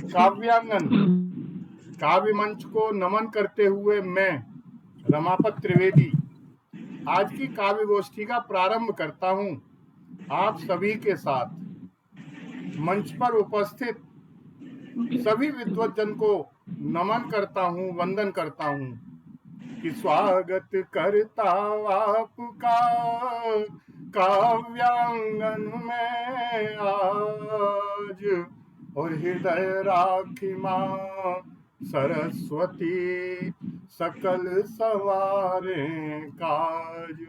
काव्यांगन काव्य मंच को नमन करते हुए मैं रमापत त्रिवेदी आज की काव्य गोष्ठी का प्रारंभ करता हूं आप सभी के साथ। मंच पर उपस्थित सभी विद्वज्जन को नमन करता हूं, वंदन करता हूं कि स्वागत करता आपका काव्यांगन में आज, और हृदय राखी मां सरस्वती सकल सवारे काज।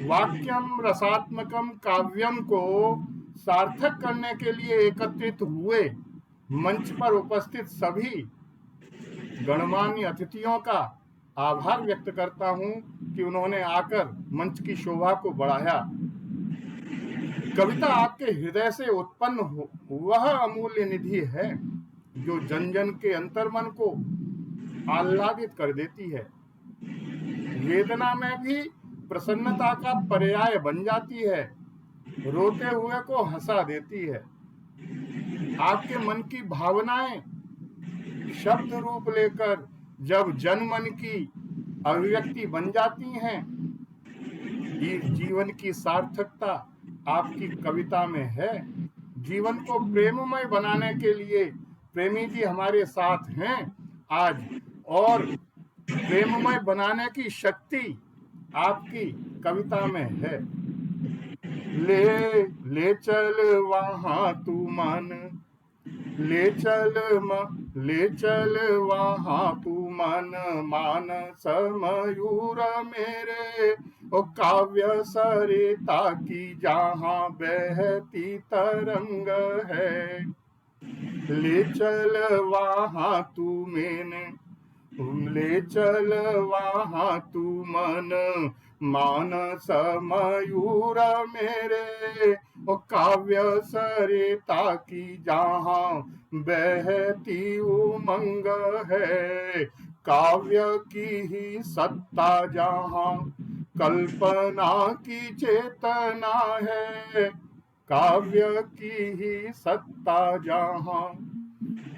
वाक्यम रसात्मकम काव्यम को सार्थक करने के लिए एकत्रित हुए मंच पर उपस्थित सभी गणमान्य अतिथियों का आभार व्यक्त करता हूं कि उन्होंने आकर मंच की शोभा को बढ़ाया। कविता आपके हृदय से उत्पन्न वह अमूल्य निधि है जो जन जन के अंतर्मन को आह्लादित कर देती है, वेदना में भी प्रसन्नता का पर्याय बन जाती है, रोते हुए को हंसा देती है। आपके मन की भावनाएं शब्द रूप लेकर जब जनमन की अभिव्यक्ति बन जाती हैं, जीवन की सार्थकता आपकी कविता में है। जीवन को प्रेममय बनाने के लिए प्रेमी जी हमारे साथ हैं आज, और प्रेममय बनाने की शक्ति आपकी कविता में है। ले चल वहां तू मन, ले चल वहां तू मन, मानस मयूर मेरे, ओ काव्य सरिता की जहां बहती तरंग है। ले चल वहां तू मैंने, ले चल वहां तू मन, मानस मयूर मेरे, ओ काव्य सरिता की जहां बहती उमंग है। काव्य की ही सत्ता जहां कल्पना की चेतना है, काव्य की ही सत्ता जहां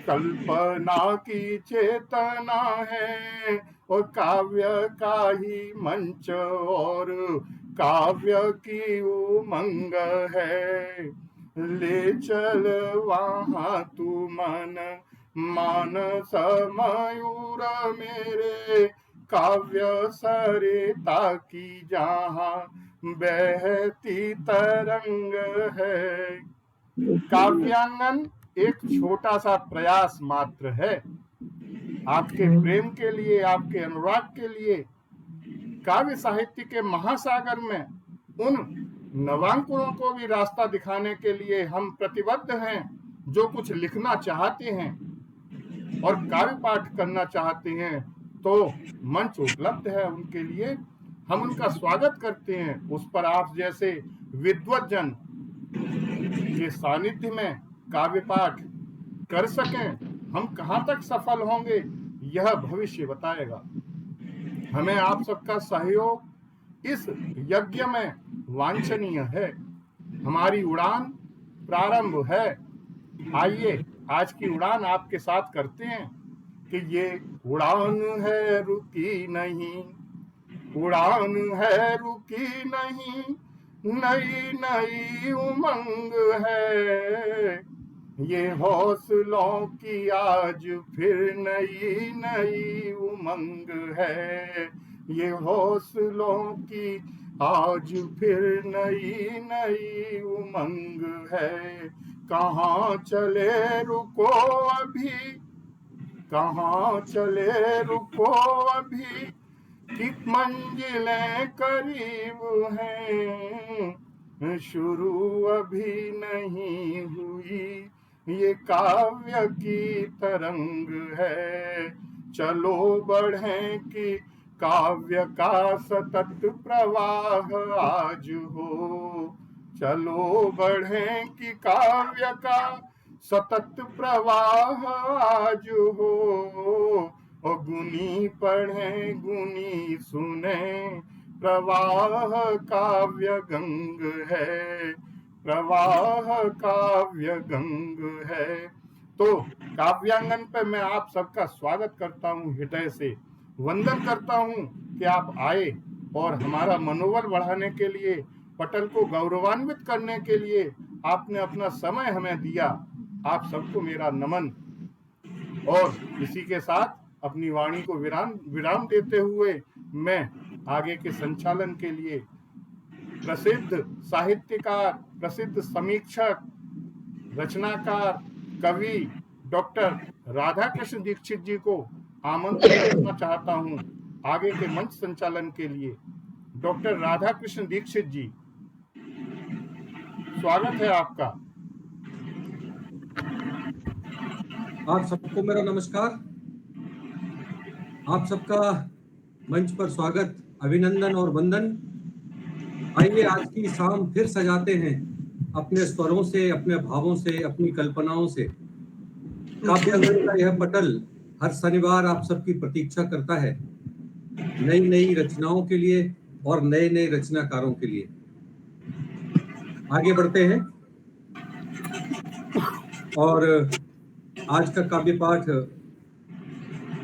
कल्पना की चेतना है, और काव्य का ही मंच और काव्य की उमंग है। ले चल वहां तू मन, मानस मयूर मेरे, काव्य सरिता की जहां बहती तरंग है। काव्यांगन एक छोटा सा प्रयास मात्र है आपके प्रेम के लिए, आपके अनुराग के लिए। काव्य साहित्य के महासागर में उन नवांकुरों को भी रास्ता दिखाने के लिए हम प्रतिबद्ध हैं जो कुछ लिखना चाहते हैं और काव्य पाठ करना चाहते हैं, तो मंच उपलब्ध है उनके लिए। हम उनका स्वागत करते हैं। उस पर आप जैसे विद्वज्जन के सानिध्य में काव्य पाठ कर सकें, हम कहां तक सफल होंगे यह भविष्य बताएगा। हमें आप सबका सहयोग इस यज्ञ में वांछनीय है। हमारी उड़ान प्रारंभ है। आइए आज की उड़ान आपके साथ करते हैं कि ये उड़ान है रुकी नहीं, उड़ान है रुकी नहीं, नई नई उमंग है। ये हौसलों की आज फिर नई नई उमंग है, ये हौसलों की आज फिर नई नई उमंग है। कहाँ चले रुको अभी, कहाँ चले रुको अभी, कि मंजिलें करीब हैं, शुरू अभी नहीं हुई, ये काव्य की तरंग है। चलो बढ़ें कि काव्य का सतत प्रवाह आज हो, चलो बढ़ें कि काव्य का सतत प्रवाह आज हो। और गुनी पढ़ें गुनी सुने, प्रवाह काव्य गंग है, प्रवाह काव्य गंग है। तो काव्यांगन पे मैं आप सबका स्वागत करता हूँ, हृदय से वंदन करता हूँ कि आप आए और हमारा मनोबल बढ़ाने के लिए, पटल को गौरवान्वित करने के लिए आपने अपना समय हमें दिया। आप सबको मेरा नमन। और इसी के साथ अपनी वाणी को विराम देते हुए मैं आगे के संचालन के लिए प्रसिद्ध साहित्यकार, प्रसिद्ध समीक्षक, रचनाकार, कवि डॉक्टर राधा कृष्ण दीक्षित जी को आमंत्रित करना चाहता हूं आगे के मंच संचालन के लिए। डॉक्टर राधा कृष्ण दीक्षित जी, स्वागत है आपका। आप सबको मेरा नमस्कार। आप सबका मंच पर स्वागत, अभिनंदन और वंदन। आइए आज की शाम फिर सजाते हैं अपने स्वरों से, अपने भावों से, अपनी कल्पनाओं से। काव्यांगन का यह पटल हर शनिवार आप सबकी प्रतीक्षा करता है, नई नई रचनाओं के लिए और नए नए रचनाकारों के लिए। आगे बढ़ते हैं और आज का काव्य पाठ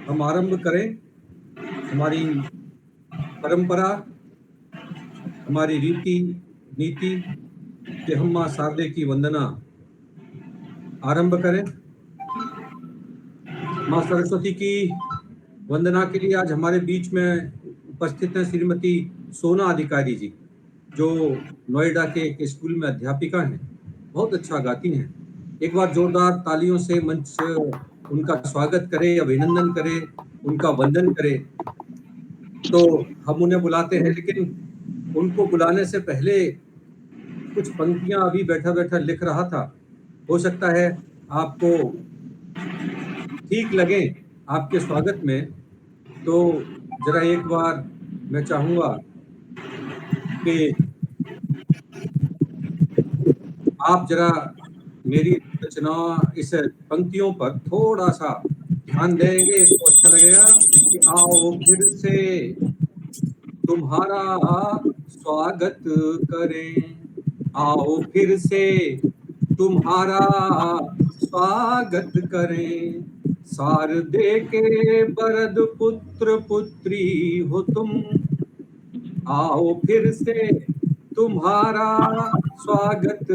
हम आरंभ करें। हमारी परंपरा, हमारी रीति नीति कि हम माँ शारदे की वंदना आरंभ करें। माँ सरस्वती की वंदना के लिए आज हमारे बीच में उपस्थित हैं श्रीमती सोना अधिकारी जी, जो नोएडा के एक स्कूल में अध्यापिका हैं, बहुत अच्छा गाती हैं। एक बार जोरदार तालियों से मंच उनका स्वागत करें, अभिनंदन करें, उनका वंदन करें। तो हम उन्हें बुलाते हैं, लेकिन उनको बुलाने से पहले कुछ पंक्तियां अभी बैठा बैठा लिख रहा था, हो सकता है आपको ठीक लगे आपके स्वागत में। तो जरा एक बार मैं चाहूंगा कि आप जरा मेरी रचना इस पंक्तियों पर थोड़ा सा ध्यान देंगे तो अच्छा लगेगा। कि आओ फिर से तुम्हारा स्वागत करें, आओ फिर से तुम्हारा स्वागत करें, शारदे के वरद पुत्र पुत्री हो तुम, आओ फिर से तुम्हारा स्वागत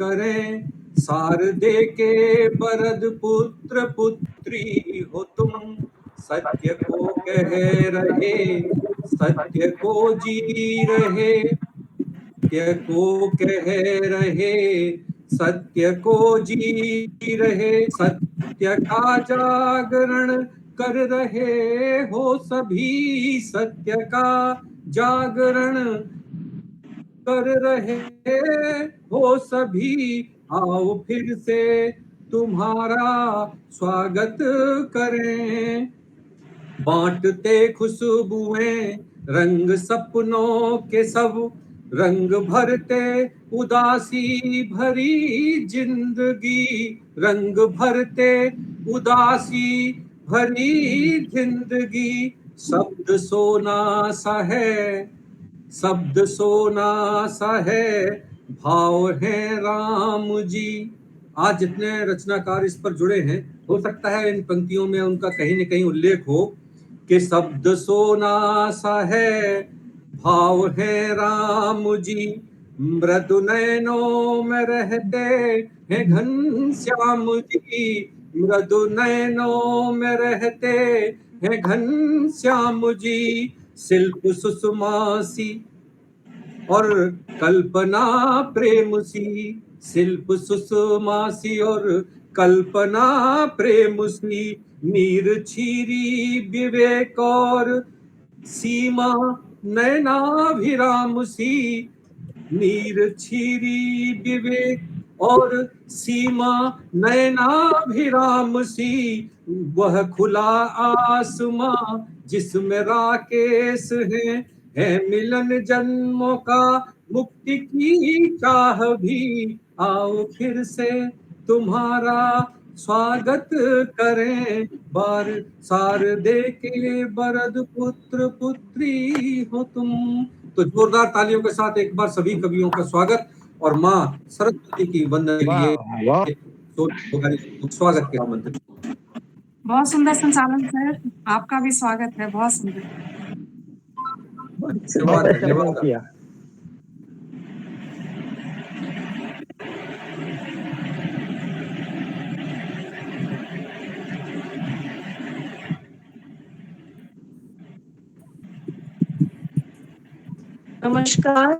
करें, शारदे के वरद पुत्र पुत्री हो तुम, सत्य को कह रहे, सत्य को जी रहे, सत्य को कह रहे, सत्य को जी रहे, सत्य का जागरण कर रहे हो सभी, सत्य का जागरण कर रहे हो सभी, आओ फिर से तुम्हारा स्वागत करें, बांटते खुशबुएं रंग सपनों के सब, रंग भरते उदासी भरी जिंदगी, रंग भरते उदासी भरी जिंदगी, शब्द सोना सा है, शब्द सोना सा है, भाव है राम जी। आज जितने रचनाकार इस पर जुड़े हैं, हो सकता है इन पंक्तियों में उनका कहीं न कहीं उल्लेख हो कि शब्द सोना सा है, भाव है राम जी, मृदु नयनों में रहते हैं घनश्याम जी, मृदु नयनों में रहते हैं घनश्याम जी, शिल्प सुषमा सी और कल्पना प्रेम सी, शिल्प सुषमा सी और कल्पना प्रेम सी, नीर छीरी विवेक और सीमा नयनाभिराम सी, नीर छीरी विवेक और सीमा नयनाभिराम सी, वह खुला आसमां जिसमें राकेश है मिलन जन्मों का, मुक्ति की चाह भी, आओ फिर से तुम्हारा स्वागत करें, बार शारदे के वरद पुत्र पुत्री हो तुम। तो जोरदार तालियों के साथ एक बार सभी कवियों का स्वागत और माँ सरस्वती की वंदना के लिए स्वागत के आमंत्रित। बहुत सुंदर संचालन सर, आपका भी स्वागत है, बहुत सुंदर। धन्यवाद किया। नमस्कार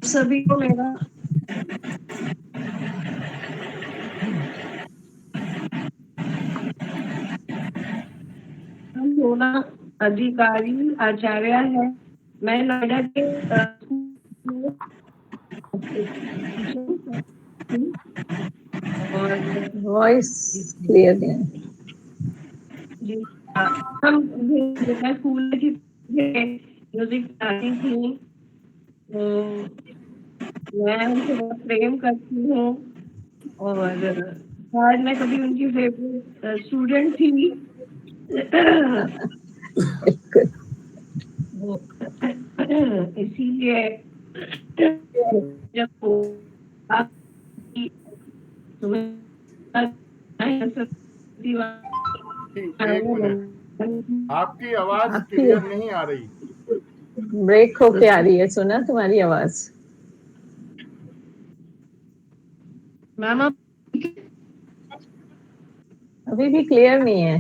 सभी को मेरा। हम सोना अधिकारी आचार्य है। मैं नोएडा के और वॉइस क्लियर नहीं है। जी हम मैं स्कूल की म्यूजिक पढ़ाती थी, तो मैं उनसे बहुत प्रेम करती हूँ और शायद मैं कभी उनकी फेवरेट स्टूडेंट थी। इसीलिए जब एक मिनट, आपकी आवाज क्लियर नहीं आ रही, ब्रेक होके आ रही है। सुना तुम्हारी आवाज? मैम अभी भी क्लियर नहीं है।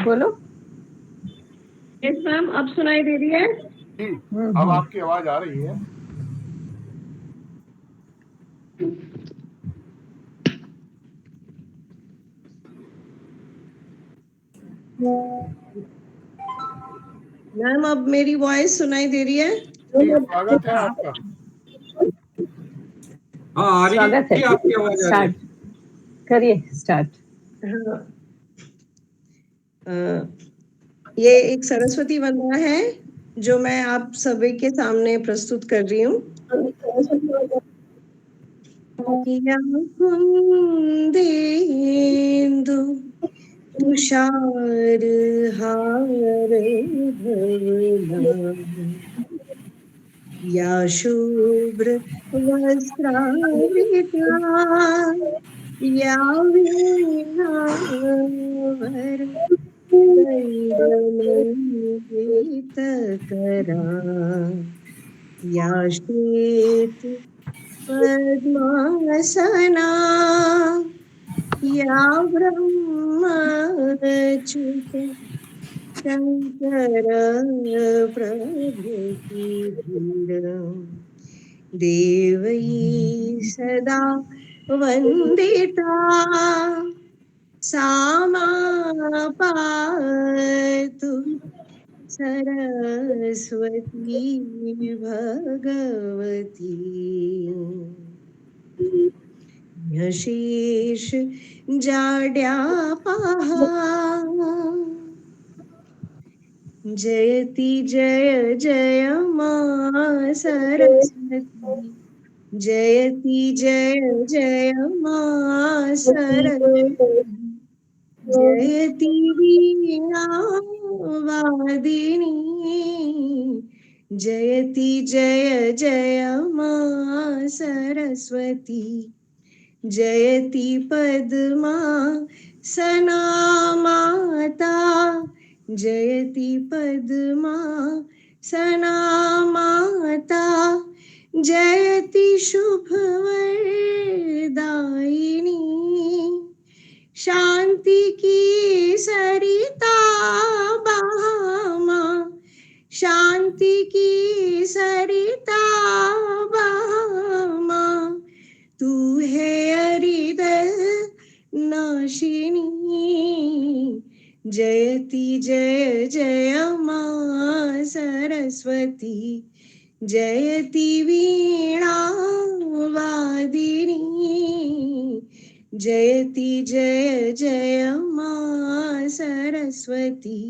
बोलो। यस मैम, अब सुनाई दे रही है? जी, अब आपकी आवाज आ रही है। मैम अब मेरी वॉइस सुनाई दे रही है? जी, स्वागत है आपका। हाँ, आ रही स्वागत है। है आपकी आवाज आ रही है। स्टार्ट करिए, स्टार्ट। ये एक सरस्वती वंदना है जो मैं आप सभी के सामने प्रस्तुत कर रही हूँ। या कुंदेन्दु तुषार हार धवला, या शुभ्र वस्त्रावृता, या वीणावर गीतकरा, या श्वेत पद्मासना, या ब्रह्मच्युत शंकर प्रभृति देवई सदा वंदिता, सा मा पातु सरस्वती भगवती। यशेष जाड्या पहा, जयति जय जय मा सरस्वती, जयति जय जय मा सरस्वती, जयति वीणा वादिनी, जयति जय जय मा सरस्वती, जयति पद्मा सना माता, जयति पद्मा सना माता, जयति शुभवरदायिनी, शांति की सरिता बहामा, शांति की सरिता बहामा, तू है हृदय नाशिनी, जयति जय जय मा सरस्वती, जयति वीणा वादिनी, जयति जय जय मा सरस्वती।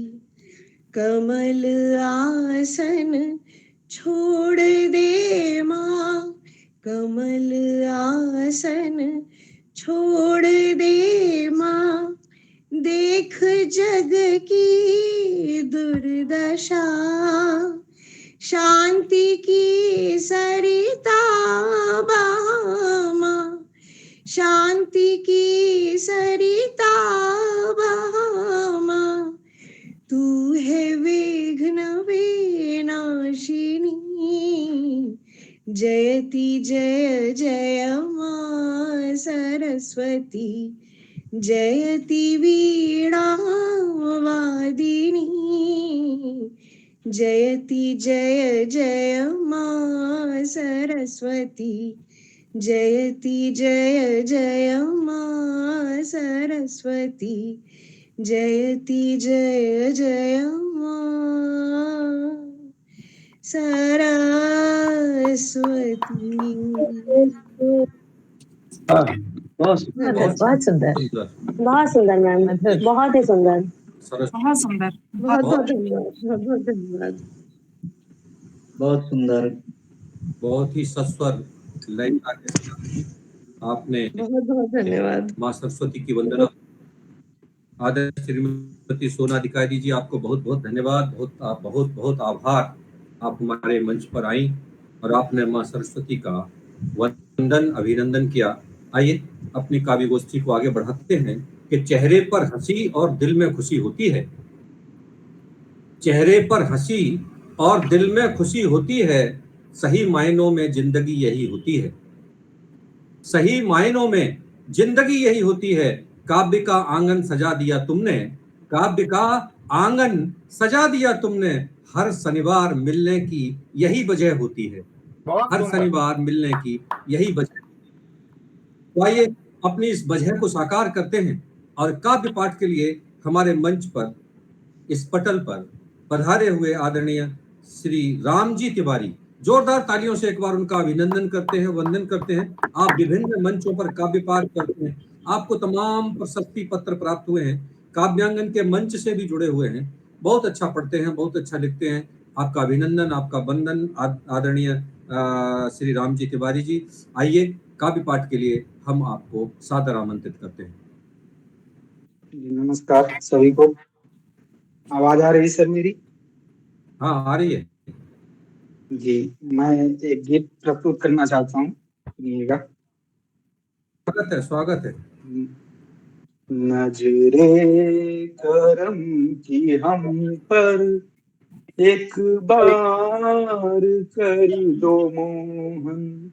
कमल आसन छोड़ दे माँ, कमल आसन छोड़ दे माँ, देख जग की दुर्दशा, शांति की सरिता बहामा, शांति की सरिता बहामा। तू है विघ्न विनाशिनी, जयति जय जय मां सरस्वती, जयति वीणा वादिनी, जयति जय जय मां सरस्वती, जयति जय जय मां सरस्वती, जयति जय जय मां सरस्वती। बहुत सुंदर, बहुत सुंदर मैम, बहुत ही सुंदर। बहुत सुंदर। बहुत बहुत धन्यवाद, बहुत बहुत धन्यवाद। बहुत सुंदर, बहुत ही सस्वर लयता के साथ आपने बहुत बहुत धन्यवाद। माँ सरस्वती की वंदना। आदरणीय श्रीमती सोना अधिकारी जी, आपको बहुत बहुत धन्यवाद, बहुत बहुत आभार। आप हमारे मंच पर आई और आपने माँ सरस्वती का वंदन अभिनंदन किया। आइए अपनी काव्य गोष्ठी को आगे बढ़ाते हैं कि चेहरे पर हंसी और दिल में खुशी होती है। चेहरे पर हंसी और दिल में खुशी होती है, सही मायनों में जिंदगी यही होती है। सही मायनों में जिंदगी यही होती है। काव्य का आंगन सजा दिया तुमने, काव्य का आंगन सजा दिया तुमने, हर शनिवार मिलने की यही वजह होती है। बहुत हर सुंदर। शनिवार मिलने की यही वजह। तो आइए अपनी इस वजह को साकार करते हैं और काव्य पाठ के लिए हमारे मंच पर, इस पटल पर पधारे हुए आदरणीय श्री रामजी तिवारी, जोरदार तालियों से एक बार उनका अभिनंदन करते हैं, वंदन करते हैं। आप विभिन्न मंचों पर काव्य पाठ करते हैं, आपको तमाम प्रशस्ति पत्र प्राप्त हुए हैं, काव्यांगन के मंच से भी जुड़े हुए हैं, बहुत अच्छा पढ़ते हैं, बहुत अच्छा लिखते हैं। आपका अभिनंदन, आपका वंदन आदरणीय श्री रामजी तिवारी जी। आइए काव्य पाठ के लिए हम आपको सादर आमंत्रित करते हैं। नमस्कार सभी को। आवाज आ रही सर मेरी? हाँ, आ रही है जी। मैं एक गीत प्रस्तुत करना चाहता हूँ, सुनिएगा। स्वागत है, स्वागत है। नजरे करम की हम पर एक बार कर दो मोहन,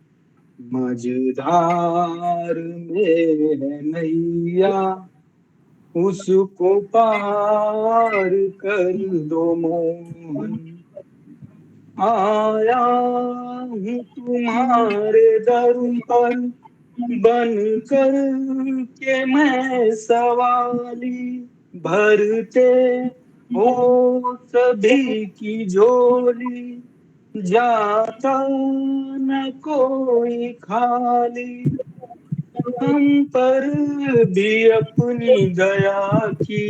मझधार में है नैया, उसको पार कर दो मोहन। आया हूँ तुम्हारे दर पर बन कर के मैं सवाली, भरते हो सभी की झोली, जाता न कोई खाली। हम पर भी अपनी दया की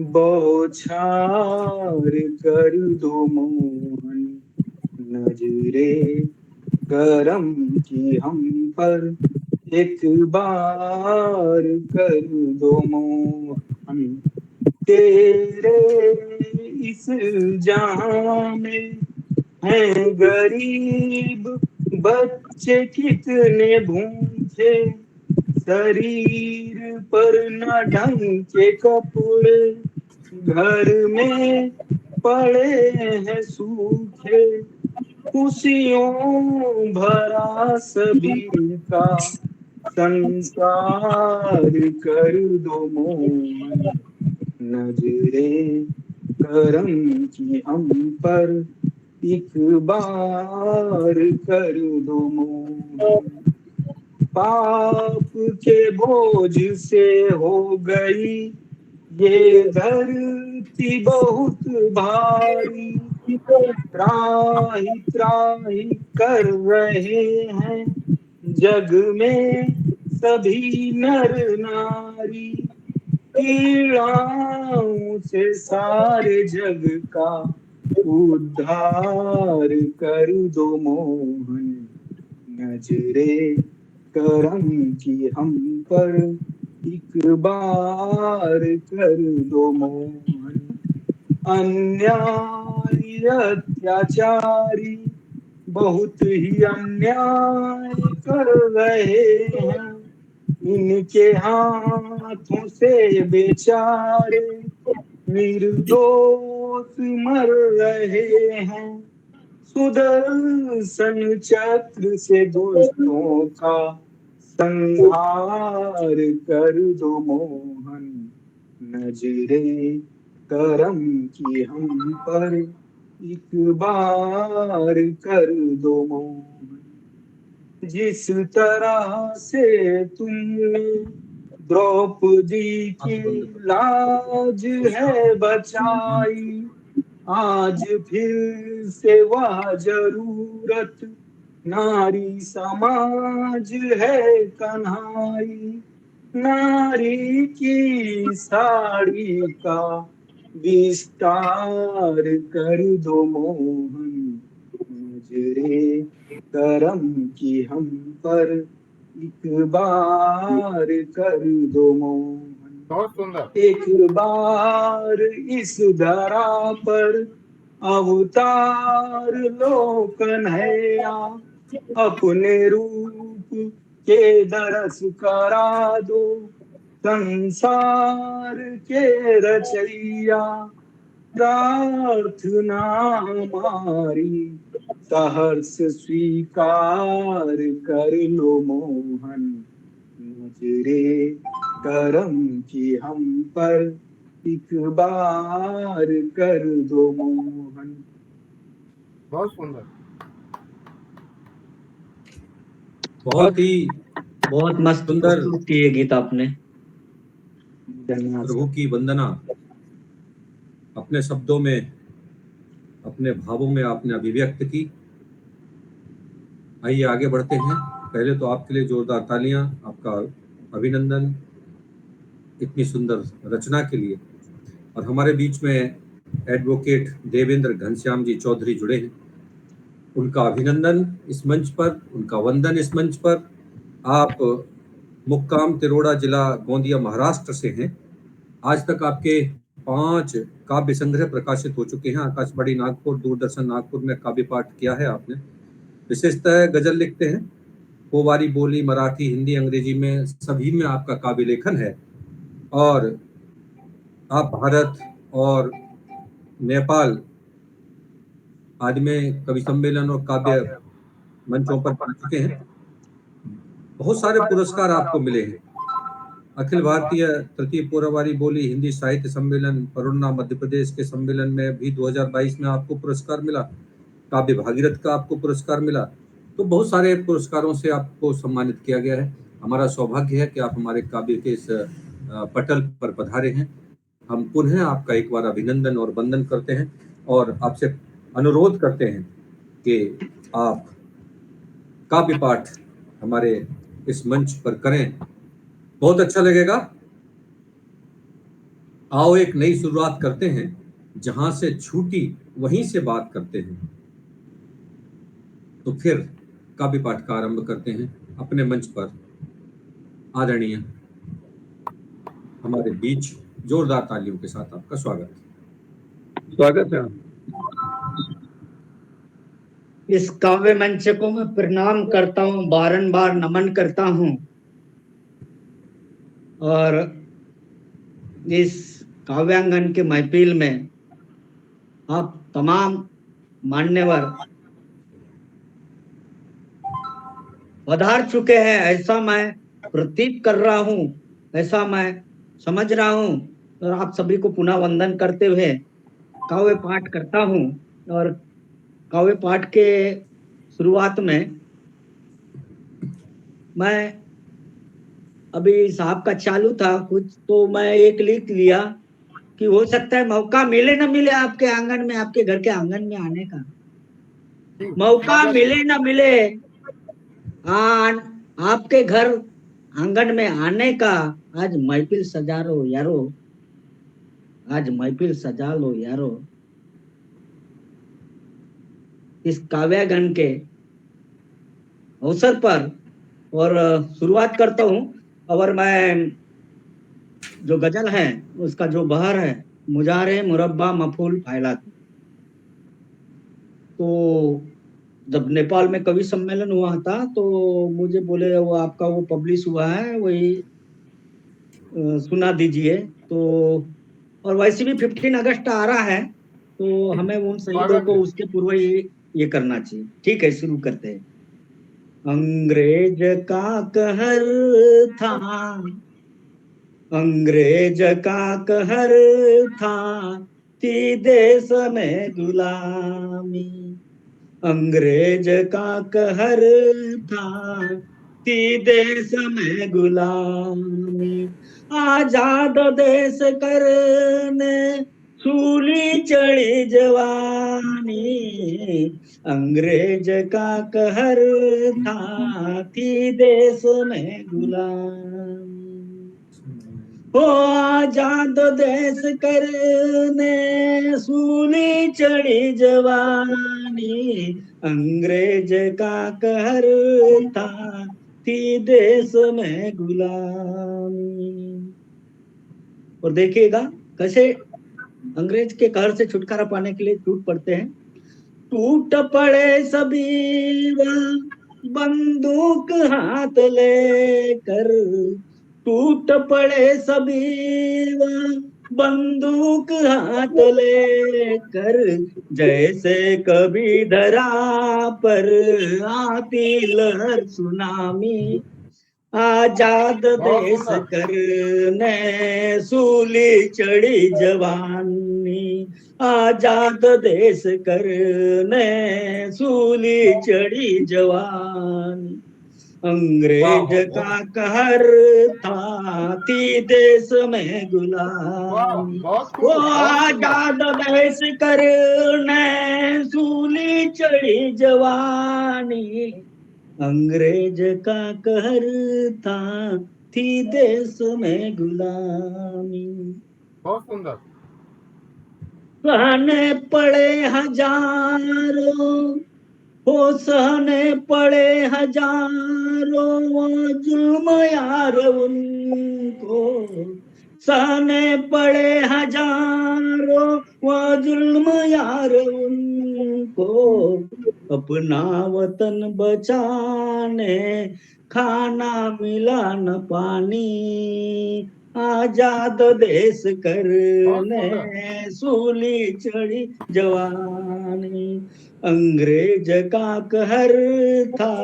बौछार कर दो मोहन, नजरे करम की हम पर एक बार कर दो मोहन। तेरे इस जहां में हैं गरीब बच्चे कितने भूखे, शरीर पर न ढंग के कपड़े, घर में पड़े हैं सूखे। खुशियों भरा सभी का संसार कर दो मोहन, नजरे करम की हम पर एक बार कर दो मोहन। पाप के बोझ से हो गई ये धरती बहुत भारी, त्राहि त्राहि कर रहे हैं जग में सभी नर नारी। पीड़ाओं से सारे जग का उद्धार कर दो मोहन, नजरे करम की हम पर एक बार कर दो मोहन। अन्याय अत्याचारी बहुत ही अन्याय कर रहे हैं, इनके हाथों से बेचारे निर्दोष मर रहे हैं। सुदर्शन चक्र से दुष्टों का संहार कर दो मोहन। नजरे करम की हम पर एक बार कर दो मोहन। जिस तरह से तुमने द्रौपदी की लाज है बचाई, आज फिर से वह जरूरत नारी समाज है कन्हाई। नारी की साड़ी का विस्तार कर दो मोहन। नजरे करम की हम पर एक बार कर दो मोहन। बहुत सुंदर। एक बार इस धरा पर अवतार लो कन्हैया, अपने रूप के दरस करा दो संसार के रचैया। प्रार्थना हमारी सहर्ष स्वीकार कर लो मोहन। नजरे करम की हम पर एक बार कर दो मोहन। बहुत सुंदर। बहुत मस्त सुंदर प्रस्तुत किए गीत आपने। धन्यवाद प्रभु सर। की वंदना अपने शब्दों में, अपने भावों में आपने अभिव्यक्त की। आइए आगे बढ़ते हैं। पहले तो आपके लिए जोरदार तालियां, आपका अभिनंदन इतनी सुंदर रचना के लिए। और हमारे बीच में एडवोकेट देवेंद्र घनश्याम जी चौधरी जुड़े हैं, उनका अभिनंदन इस मंच पर, उनका वंदन इस मंच पर। आप मुक्काम तिरोड़ा जिला गोंदिया महाराष्ट्र से हैं। आज तक आपके 5 काव्य संग्रह प्रकाशित हो चुके हैं। आकाशवाणी नागपुर, दूरदर्शन नागपुर में काव्य पाठ किया है आपने। विशेषतः गजल लिखते हैं, पोवारी बोली, मराठी, हिंदी, अंग्रेजी में सभी में आपका काव्य लेखन है। और आप भारत और नेपाल आदि में कवि सम्मेलन और काव्य मंचों पर पहुंच चुके हैं। बहुत सारे पुरस्कार आपको मिले हैं। अखिल भारतीय तृतीय पोवारी बोली हिंदी साहित्य सम्मेलन परुन्ना मध्य प्रदेश के सम्मेलन में भी 2022 में आपको पुरस्कार मिला। काव्य भागीरथ का आपको पुरस्कार मिला। तो बहुत सारे पुरस्कारों से आपको सम्मानित किया गया है। हमारा सौभाग्य है कि आप हमारे काव्य के इस पटल पर पधारे हैं। हम पुनः आपका एक बार अभिनंदन और वंदन करते हैं और आपसे अनुरोध करते हैं कि आप काव्य पाठ हमारे इस मंच पर करें, बहुत अच्छा लगेगा। आओ एक नई शुरुआत करते हैं, जहां से छूटी वहीं से बात करते हैं। तो फिर काव्य पाठ का आरंभ करते हैं। अपने मंच पर आदरणीय हमारे बीच जोरदार तालियों के साथ आपका स्वागत है। इस काव्य मंच को मैं प्रणाम करता हूँ, बारंबार नमन करता हूँ। और इस काव्यांगन के महफिल में आप तमाम मान्यवर पधार चुके हैं, ऐसा मैं प्रतीत कर रहा हूँ, ऐसा मैं समझ रहा हूँ। और आप सभी को पुनः वंदन करते हुए काव्य पाठ करता हूँ। और काव्य पाठ के शुरुआत में मैं अभी साहब का चालू था कुछ, तो मैं एक लिख लिया कि हो सकता है मौका मिले ना मिले आपके आंगन में, आपके घर के आंगन में आने का मौका मिले ना मिले, आपके घर आंगन में आने का। आज महफिल सजा लो यारो, आज महफिल सजा लो यारो। इस काव्यगण के अवसर पर और शुरुआत करता हूँ। और मैं जो गजल है उसका जो बहर है, मुजारे मुरब्बा मफूल फायलात। तो जब नेपाल में कवि सम्मेलन हुआ था तो मुझे बोले वो आपका वो पब्लिश हुआ है, वही सुना दीजिए। तो और वैसे भी 15 अगस्त आ रहा है, तो हमें उन शहीदों को उसके पूर्व ही ये करना चाहिए। ठीक है, शुरू करते हैं। अंग्रेज का कहर था, अंग्रेज का कहर था, थी देश में गुलामी। अंग्रेज का कहर था, थी देश में गुलामी। आजाद देश करने सूली चढ़ी जवानी। अंग्रेज का कहर था, थी देश में गुलामी। हो आजाद देश करने सूली चढ़ी जवानी। अंग्रेज का कहर था, थी देश में गुलामी। और देखिएगा कैसे अंग्रेज के कहर से छुटकारा पाने के लिए टूट पड़ते हैं। टूट पड़े सभी बंदूक हाथ लेकर, टूट पड़े सभी बंदूक हाथ लेकर, जैसे कभी धरा पर आती लहर सुनामी। आजाद देश करने सूली चढ़ी जवानी। आजाद देश करने सूली चढ़ी जवानी। अंग्रेज का कहर था, थी देश में गुलामी। वो आजाद देश करने सूली चढ़ी जवानी। अंग्रेज का कहर था, थी देश में गुलामी। बहुत सुंदर। सहने पड़े हजारों, हो सहने पड़े हजारों वो जुल्म यार उनको। सहने पड़े हजारों वो जुल्म यार उनको। अपना वतन बचाने खाना मिला न पानी। आजाद देश करने सूली चढ़ी जवानी। अंग्रेज का कहर था,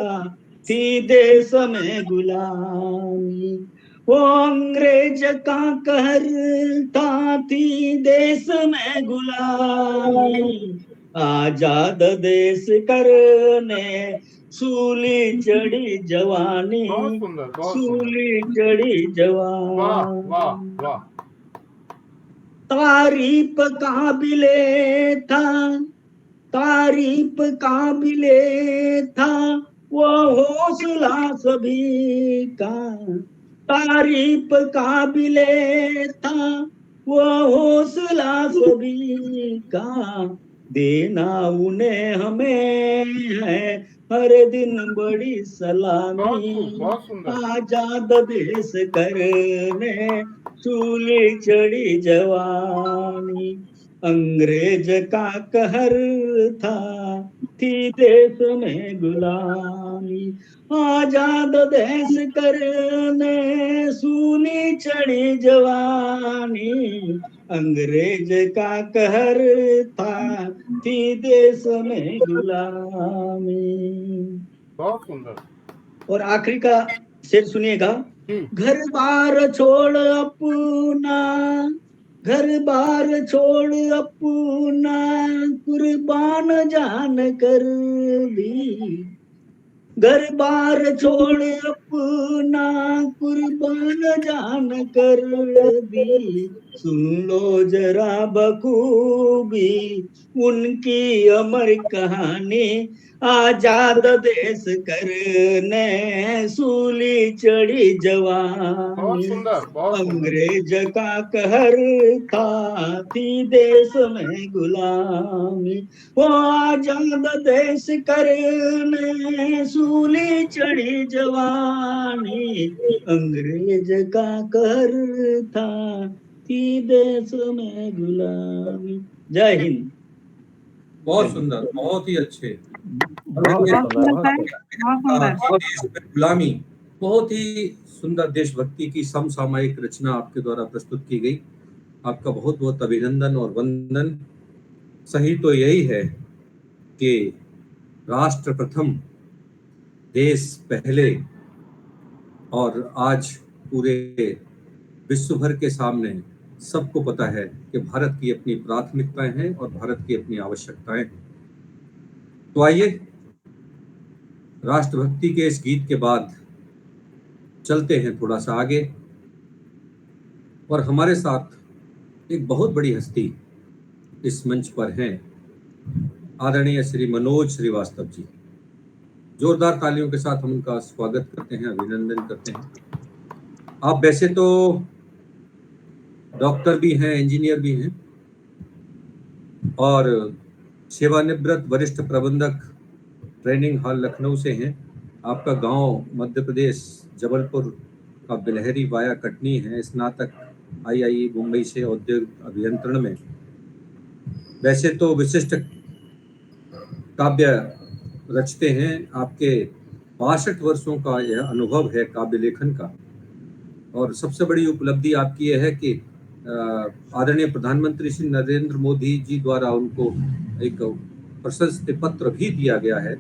थी देश में गुलामी। वो अंग्रेज का कहर था, थी देश में गुलामी। आजाद देश करने सूली चढ़ी जवानी। बहुत सुंदर, बहुत सूली चढ़ी वाह जवानी। वाह वाह। तारीफ काबिले था, तारीफ काबिले था वो हौसला सभी का। तारीफ काबिले था वो हौसला सभी का। देना उन्हें हमें है हर दिन बड़ी सलामी। बहुत सुंदर। आजाद देश करने सूली चढ़ी जवानी। अंग्रेज का कहर था, थी देश में गुलामी। आजाद देश करने सूली चढ़ी जवानी। अंग्रेज का कहर था, थी देश में गुलामी। बहुत सुंदर। और आखिरी का शेर सुनिएगा। घर बार छोड़ अपना, घर बार छोड़ अपना कुर्बान जान कर दी। घर बार छोड़ अपना कुर्बान जान कर दी। सुन लो जरा बखूबी उनकी अमर कहानी, आजाद देश करने सूली चढ़ी बहुत जवानी, सुंदर, बहुत सुंदर। अंग्रेज का कहर था थी देश में गुलामी, वो आजाद देश करने सूली चढ़ी जवानी, अंग्रेज का कहर था थी देश में गुलामी। जय हिंद। बहुत सुंदर, बहुत ही अच्छे। बहुत सुंदर सर, बहुत सुंदर। देश में गुलामी, बहुत ही सुंदर देशभक्ति की समसामयिक रचना आपके द्वारा प्रस्तुत की गई। आपका बहुत बहुत अभिनंदन और वंदन। सही तो यही है कि राष्ट्र प्रथम, देश पहले, और आज पूरे विश्व भर के सामने सबको पता है कि भारत की अपनी प्राथमिकताएं हैं और भारत की अपनी आवश्यकताएं हैं। तो आइए राष्ट्रभक्ति के इस गीत के बाद चलते हैं थोड़ा सा आगे, और हमारे साथ एक बहुत बड़ी हस्ती इस मंच पर हैं, आदरणीय श्री मनोज श्रीवास्तव जी। जोरदार तालियों के साथ हम उनका स्वागत करते हैं, अभिनंदन करते हैं। आप वैसे तो डॉक्टर भी हैं, इंजीनियर भी हैं, और सेवानिवृत्त वरिष्ठ प्रबंधक ट्रेनिंग हॉल लखनऊ से हैं। आपका गांव मध्य प्रदेश जबलपुर का बिलहरी वाया कटनी है। स्नातक IIE मुंबई से औद्योगिक अभियंत्रण में। वैसे तो विशिष्ट काव्य रचते हैं। आपके 62 वर्षों का यह अनुभव है काव्य लेखन का, और सबसे बड़ी उपलब्धि आपकी यह है कि आदरणीय प्रधानमंत्री श्री नरेंद्र मोदी जी द्वारा उनको एक प्रशस्ति पत्र भी दिया गया है।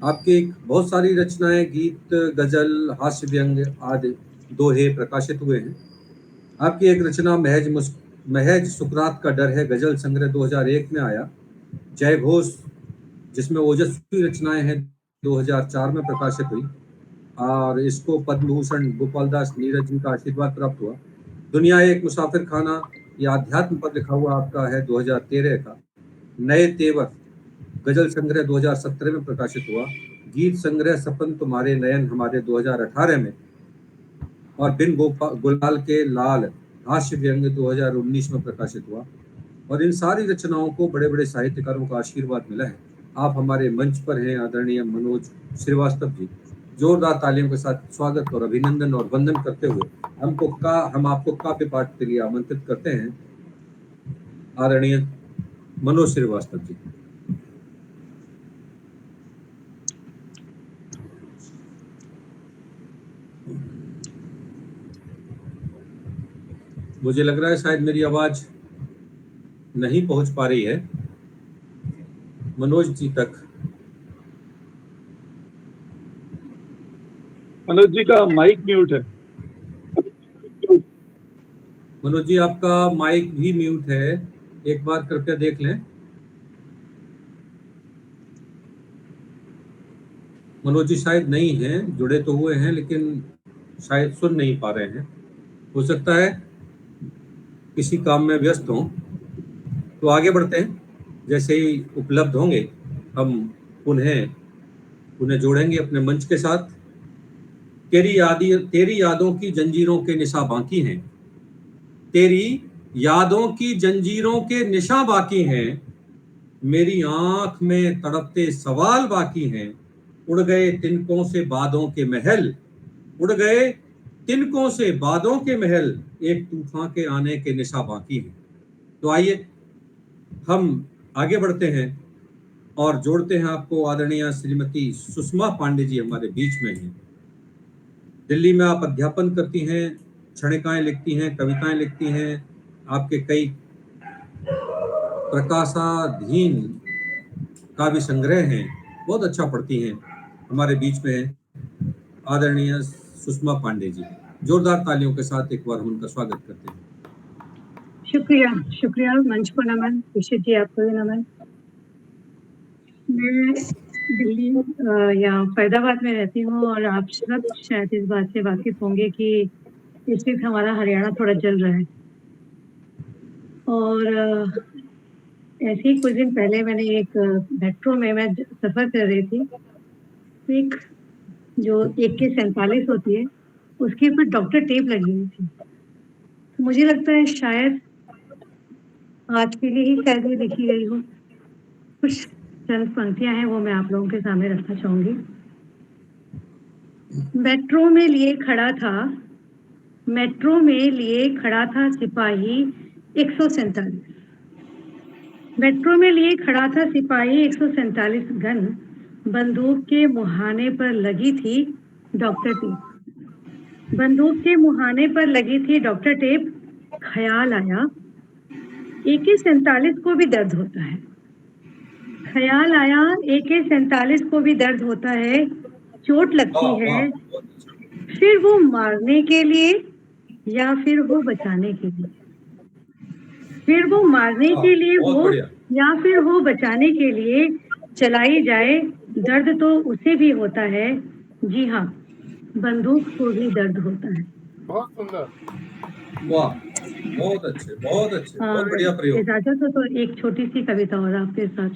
आपकी बहुत सारी रचनाएं, गीत, गजल, हास्य व्यंग आदि दोहे प्रकाशित हुए हैं। आपकी एक रचना महज सुकरात का डर है गजल संग्रह 2001 में आया। जय घोष, जिसमें ओजस्वी रचनाएं हैं, 2004 में प्रकाशित हुई, और इसको पद्म भूषण गोपाल दास नीरज जी का आशीर्वाद प्राप्त हुआ। दुनिया एक मुसाफिर खाना, यह अध्यात्म पर लिखा हुआ आपका है 2013 का। नए तेवर गजल संग्रह 2017 में प्रकाशित हुआ। गीत संग्रह सपन तुम्हारे नयन हमारे 2018 में, और बिन गुलाल के लाल हास्य व्यंग 2019 में प्रकाशित हुआ। और इन सारी रचनाओं को बड़े बड़े साहित्यकारों का आशीर्वाद मिला है। आप हमारे मंच पर हैं आदरणीय मनोज श्रीवास्तव जी। जोरदार तालियों के साथ स्वागत और अभिनंदन और वंदन करते हुए हम आपको काव्य पाठ के लिए आमंत्रित करते हैं, आदरणीय मनोज श्रीवास्तव जी। मुझे लग रहा है शायद मेरी आवाज नहीं पहुंच पा रही है मनोज जी तक। मनोज जी का माइक म्यूट है। मनोज जी, आपका माइक भी म्यूट है, एक बार कृपया देख लें। मनोज जी शायद नहीं हैं, जुड़े तो हुए हैं लेकिन शायद सुन नहीं पा रहे हैं। हो सकता है किसी काम में व्यस्त हों। तो आगे बढ़ते हैं, जैसे ही उपलब्ध होंगे हम उन्हें जोड़ेंगे अपने मंच के साथ। तेरी यादों की जंजीरों के निशा बाकी हैं, तेरी यादों की जंजीरों के निशा बाकी हैं, मेरी आंख में तड़पते सवाल बाकी हैं। उड़ गए तिनकों से बादों के महल, उड़ गए तिनकों से बादों के महल, एक तूफान के आने के निशा बाकी हैं। तो आइए हम आगे बढ़ते हैं और जोड़ते हैं आपको आदरणीय श्रीमती सुषमा पांडे जी हमारे बीच में हैं। दिल्ली में आप अध्यापन करती हैं, क्षणिकाएं लिखती हैं, कविताएं लिखती हैं। आपके कई प्रकाशाधीन काव्य संग्रह हैं, बहुत अच्छा पढ़ती हैं। हमारे बीच में है आदरणीय सुषमा पांडे जी। जोरदार तालियों के साथ एक बार हम उनका स्वागत करते हैं। शुक्रिया मंच को नमन। ऋषि जी आपको भी नमन। मैं दिल्ली या फैजाबाद में रहती हूँ और आप सब शायद इस बात से वाकिफ होंगे कि इस वक्त हमारा हरियाणा थोड़ा जल रहा है। और ऐसे ही कुछ दिन पहले मैंने एक मेट्रो में मैं सफ़र कर रही थी, तो एक जो AK-47 होती है, उसके ऊपर डॉक्टर टेप लगी हुई थी। तो मुझे लगता है शायद आज के लिए ही शायद ये लिखी गई हो। कुछ चंद पंक्तियाँ हैं, वो मैं आप लोगों के सामने रखना चाहूँगी। मेट्रो में लिए खड़ा था सिपाही 147। मेट्रो में लिए खड़ा था सिपाही 147 गन, बंदूक के मुहाने पर लगी थी डॉक्टर टेप। बंदूक के मुहाने पर लगी थी डॉक्टर टेप। ख्याल आया AK-47 को भी दर्द होता है। ख्याल आया AK-47 को भी दर्द होता है, चोट लगती है, फिर वो मारने के लिए या फिर वो बचाने के लिए, फिर वो मारने के लिए हो या फिर हो बचाने के लिए चलाई जाए, दर्द तो उसे भी होता है। जी हाँ, बंदूक को भी दर्द होता है। बहुत सुंदर। वाह, बहुत अच्छे, बहुत अच्छे, बहुत बढ़िया प्रयोग। इजाजत हो तो एक छोटी सी कविता और आपके साथ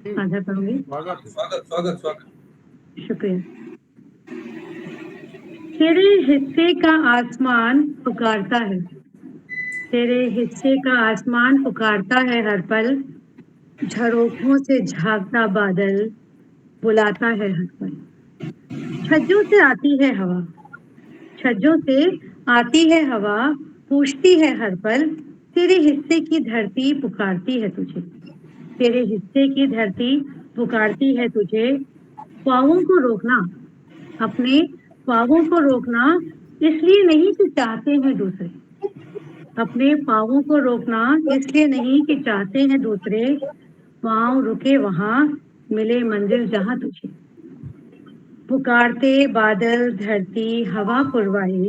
साझा करूंगी। स्वागत स्वागत स्वागत। शुक्रिया। तेरे हिस्से का आसमान पुकारता है, तेरे हिस्से का आसमान पुकारता है हर पल, झरोखों से झांकता बादल बुलाता है हर पल। छज्जों से आती है हवा, छज्जों से आती है हवा, पूछती है हर पल, तेरे हिस्से की धरती पुकारती है तुझे, तेरे हिस्से की धरती पुकारती है तुझे। पाँवों को रोकना, अपने पाँवों को रोकना, इसलिए नहीं कि चाहते हैं दूसरे, अपने पाँवों को रोकना इसलिए नहीं कि चाहते हैं दूसरे, पाँव रुके वहाँ मिले मंजिल जहाँ तुझे। पुकारते बादल धरती हवा पुरवाई,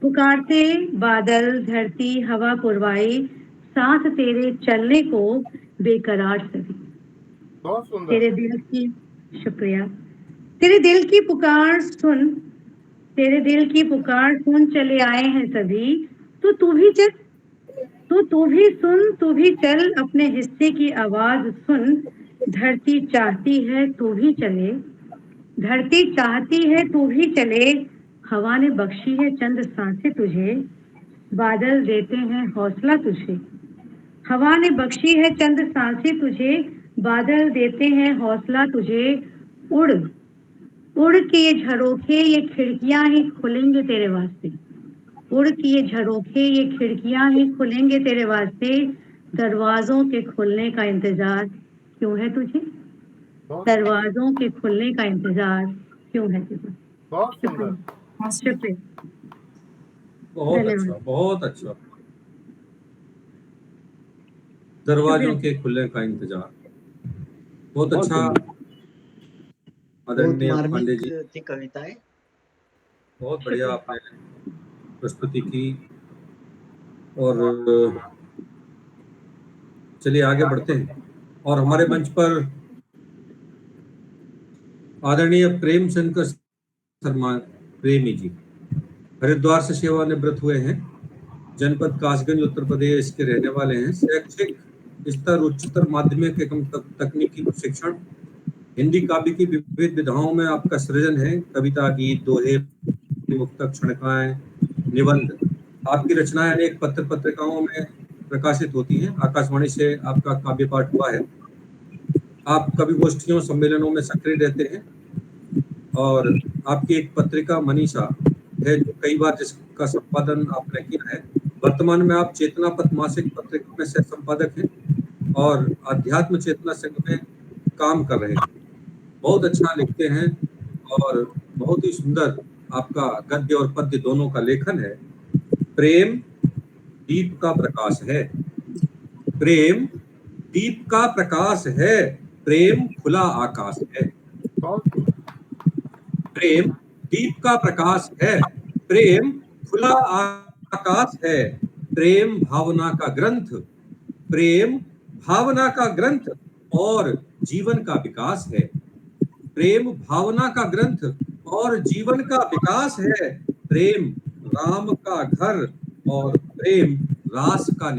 पुकारते बादल धरती हवा पुरवाई, साथ तेरे चलने को बेकरार सभी। बहुत सुंदर। तेरे दिल की, शुक्रिया, तेरे दिल की पुकार सुन, तेरे दिल की पुकार सुन चले आए हैं सभी, तो तू भी चल, तो तू भी सुन, तू भी चल, अपने हिस्से की आवाज सुन। धरती चाहती है तू भी चले, धरती चाहती है तू भी चले, हवा ने बख्शी है चंद सांसें तुझे, बादल देते हैं हौसला तुझे, हवा ने बख्शी है चंद सांसें तुझे, बादल देते हैं हौसला तुझे। उड़ उड़ के ये झरोखे ये खिड़कियां ही खुलेंगे तेरे वास्ते, उड़ के ये झरोखे ये खिड़कियां ही खुलेंगे तेरे वास्ते, दरवाजों के खुलने का इंतजार क्यों है तुझे, दरवाजों के खुलने का इंतजार क्यों है तुझे। बहुत सुंदर। शुक्रिया। बहुत अच्छा, बहुत अच्छा। दरवाजों के खुलने का इंतजार, बहुत अच्छा। आदरणीय पांडे जी, थी कविताएं, बहुत बढ़िया आपने प्रस्तुति की। और चलिए आगे बढ़ते हैं। और हमारे मंच पर आदरणीय प्रेम शंकर शर्मा प्रेमी जी हरिद्वार से सेवानिवृत्त हुए हैं, जनपद कासगंज उत्तर प्रदेश के रहने वाले हैं। शैक्षिक स्तर उच्चतर माध्यमिक एवं तकनीकी प्रशिक्षण, हिंदी काव्य की विविध विधाओं में आपका सृजन है, कविता, गीत, दोहे, मुक्तक, क्षणिकाएं, निबंध। आपकी रचनाएं अनेक पत्र पत्रिकाओं में प्रकाशित होती हैं। आकाशवाणी से आपका काव्य पाठ हुआ है। आप कवि गोष्ठियों सम्मेलनों में सक्रिय रहते हैं और आपकी एक पत्रिका मनीषा है जो कई बार जिसका संपादन आपने किया है। वर्तमान में आप चेतना पथ मासिक पत्रिका में सह संपादक हैं और अध्यात्म चेतना संघ में काम कर रहे हैं। बहुत अच्छा लिखते हैं और बहुत ही सुंदर आपका गद्य और पद्य दोनों का लेखन है। प्रेम दीप का प्रकाश है, प्रेम दीप का प्रकाश है, प्रेम खुला आकाश है, प्रेम दीप का प्रकाश है, प्रेम खुला आकाश है, प्रेम भावना का ग्रंथ, प्रेम भावना का ग्रंथ और जीवन का विकास है, प्रेम भावना का ग्रंथ और जीवन का विकास है, प्रेम राम का घर और प्रेम रास का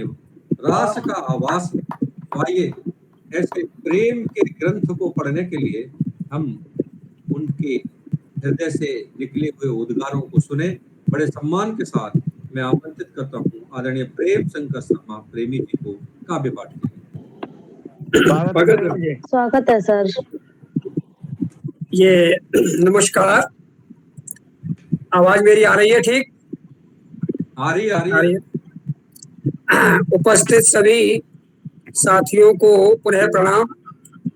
रास का आवास है। तो आइए ऐसे प्रेम के ग्रंथ को पढ़ने के लिए हम उनके हृदय से निकले हुए उद्गारों को सुने। बड़े सम्मान के साथ मैं आमंत्रित करता हूँ आदरणीय प्रेम शंकर शर्मा प्रेमी जी को काव्य पाठ के लिए। स्वागत है सर। ये नमस्कार, आवाज मेरी आ रही है? ठीक आ रही है। उपस्थित सभी साथियों को पुनः प्रणाम।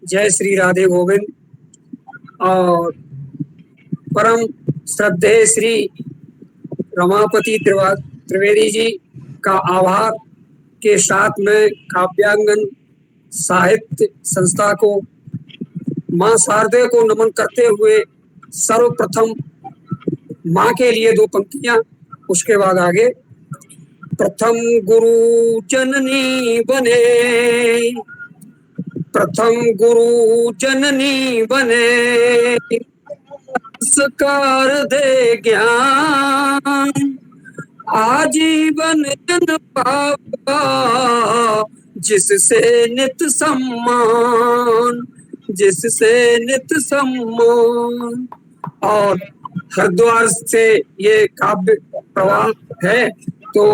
जय श्री राधे गोविंद। और परम श्रद्धेय श्री रमापति त्रिवेदी जी का आभार के साथ में काव्यांगन साहित्य संस्था को मां शारदे को नमन करते हुए सर्वप्रथम मां के लिए 2 पंक्तियां, उसके बाद आगे। प्रथम गुरु जननी बने, प्रथम गुरु जननी बने, संस्कार दे ज्ञान, आजीवन जन पावा, जिससे नित सम्मान, जिससे नित सम्मान। और हरिद्वार से ये काव्य प्रवाह है, तो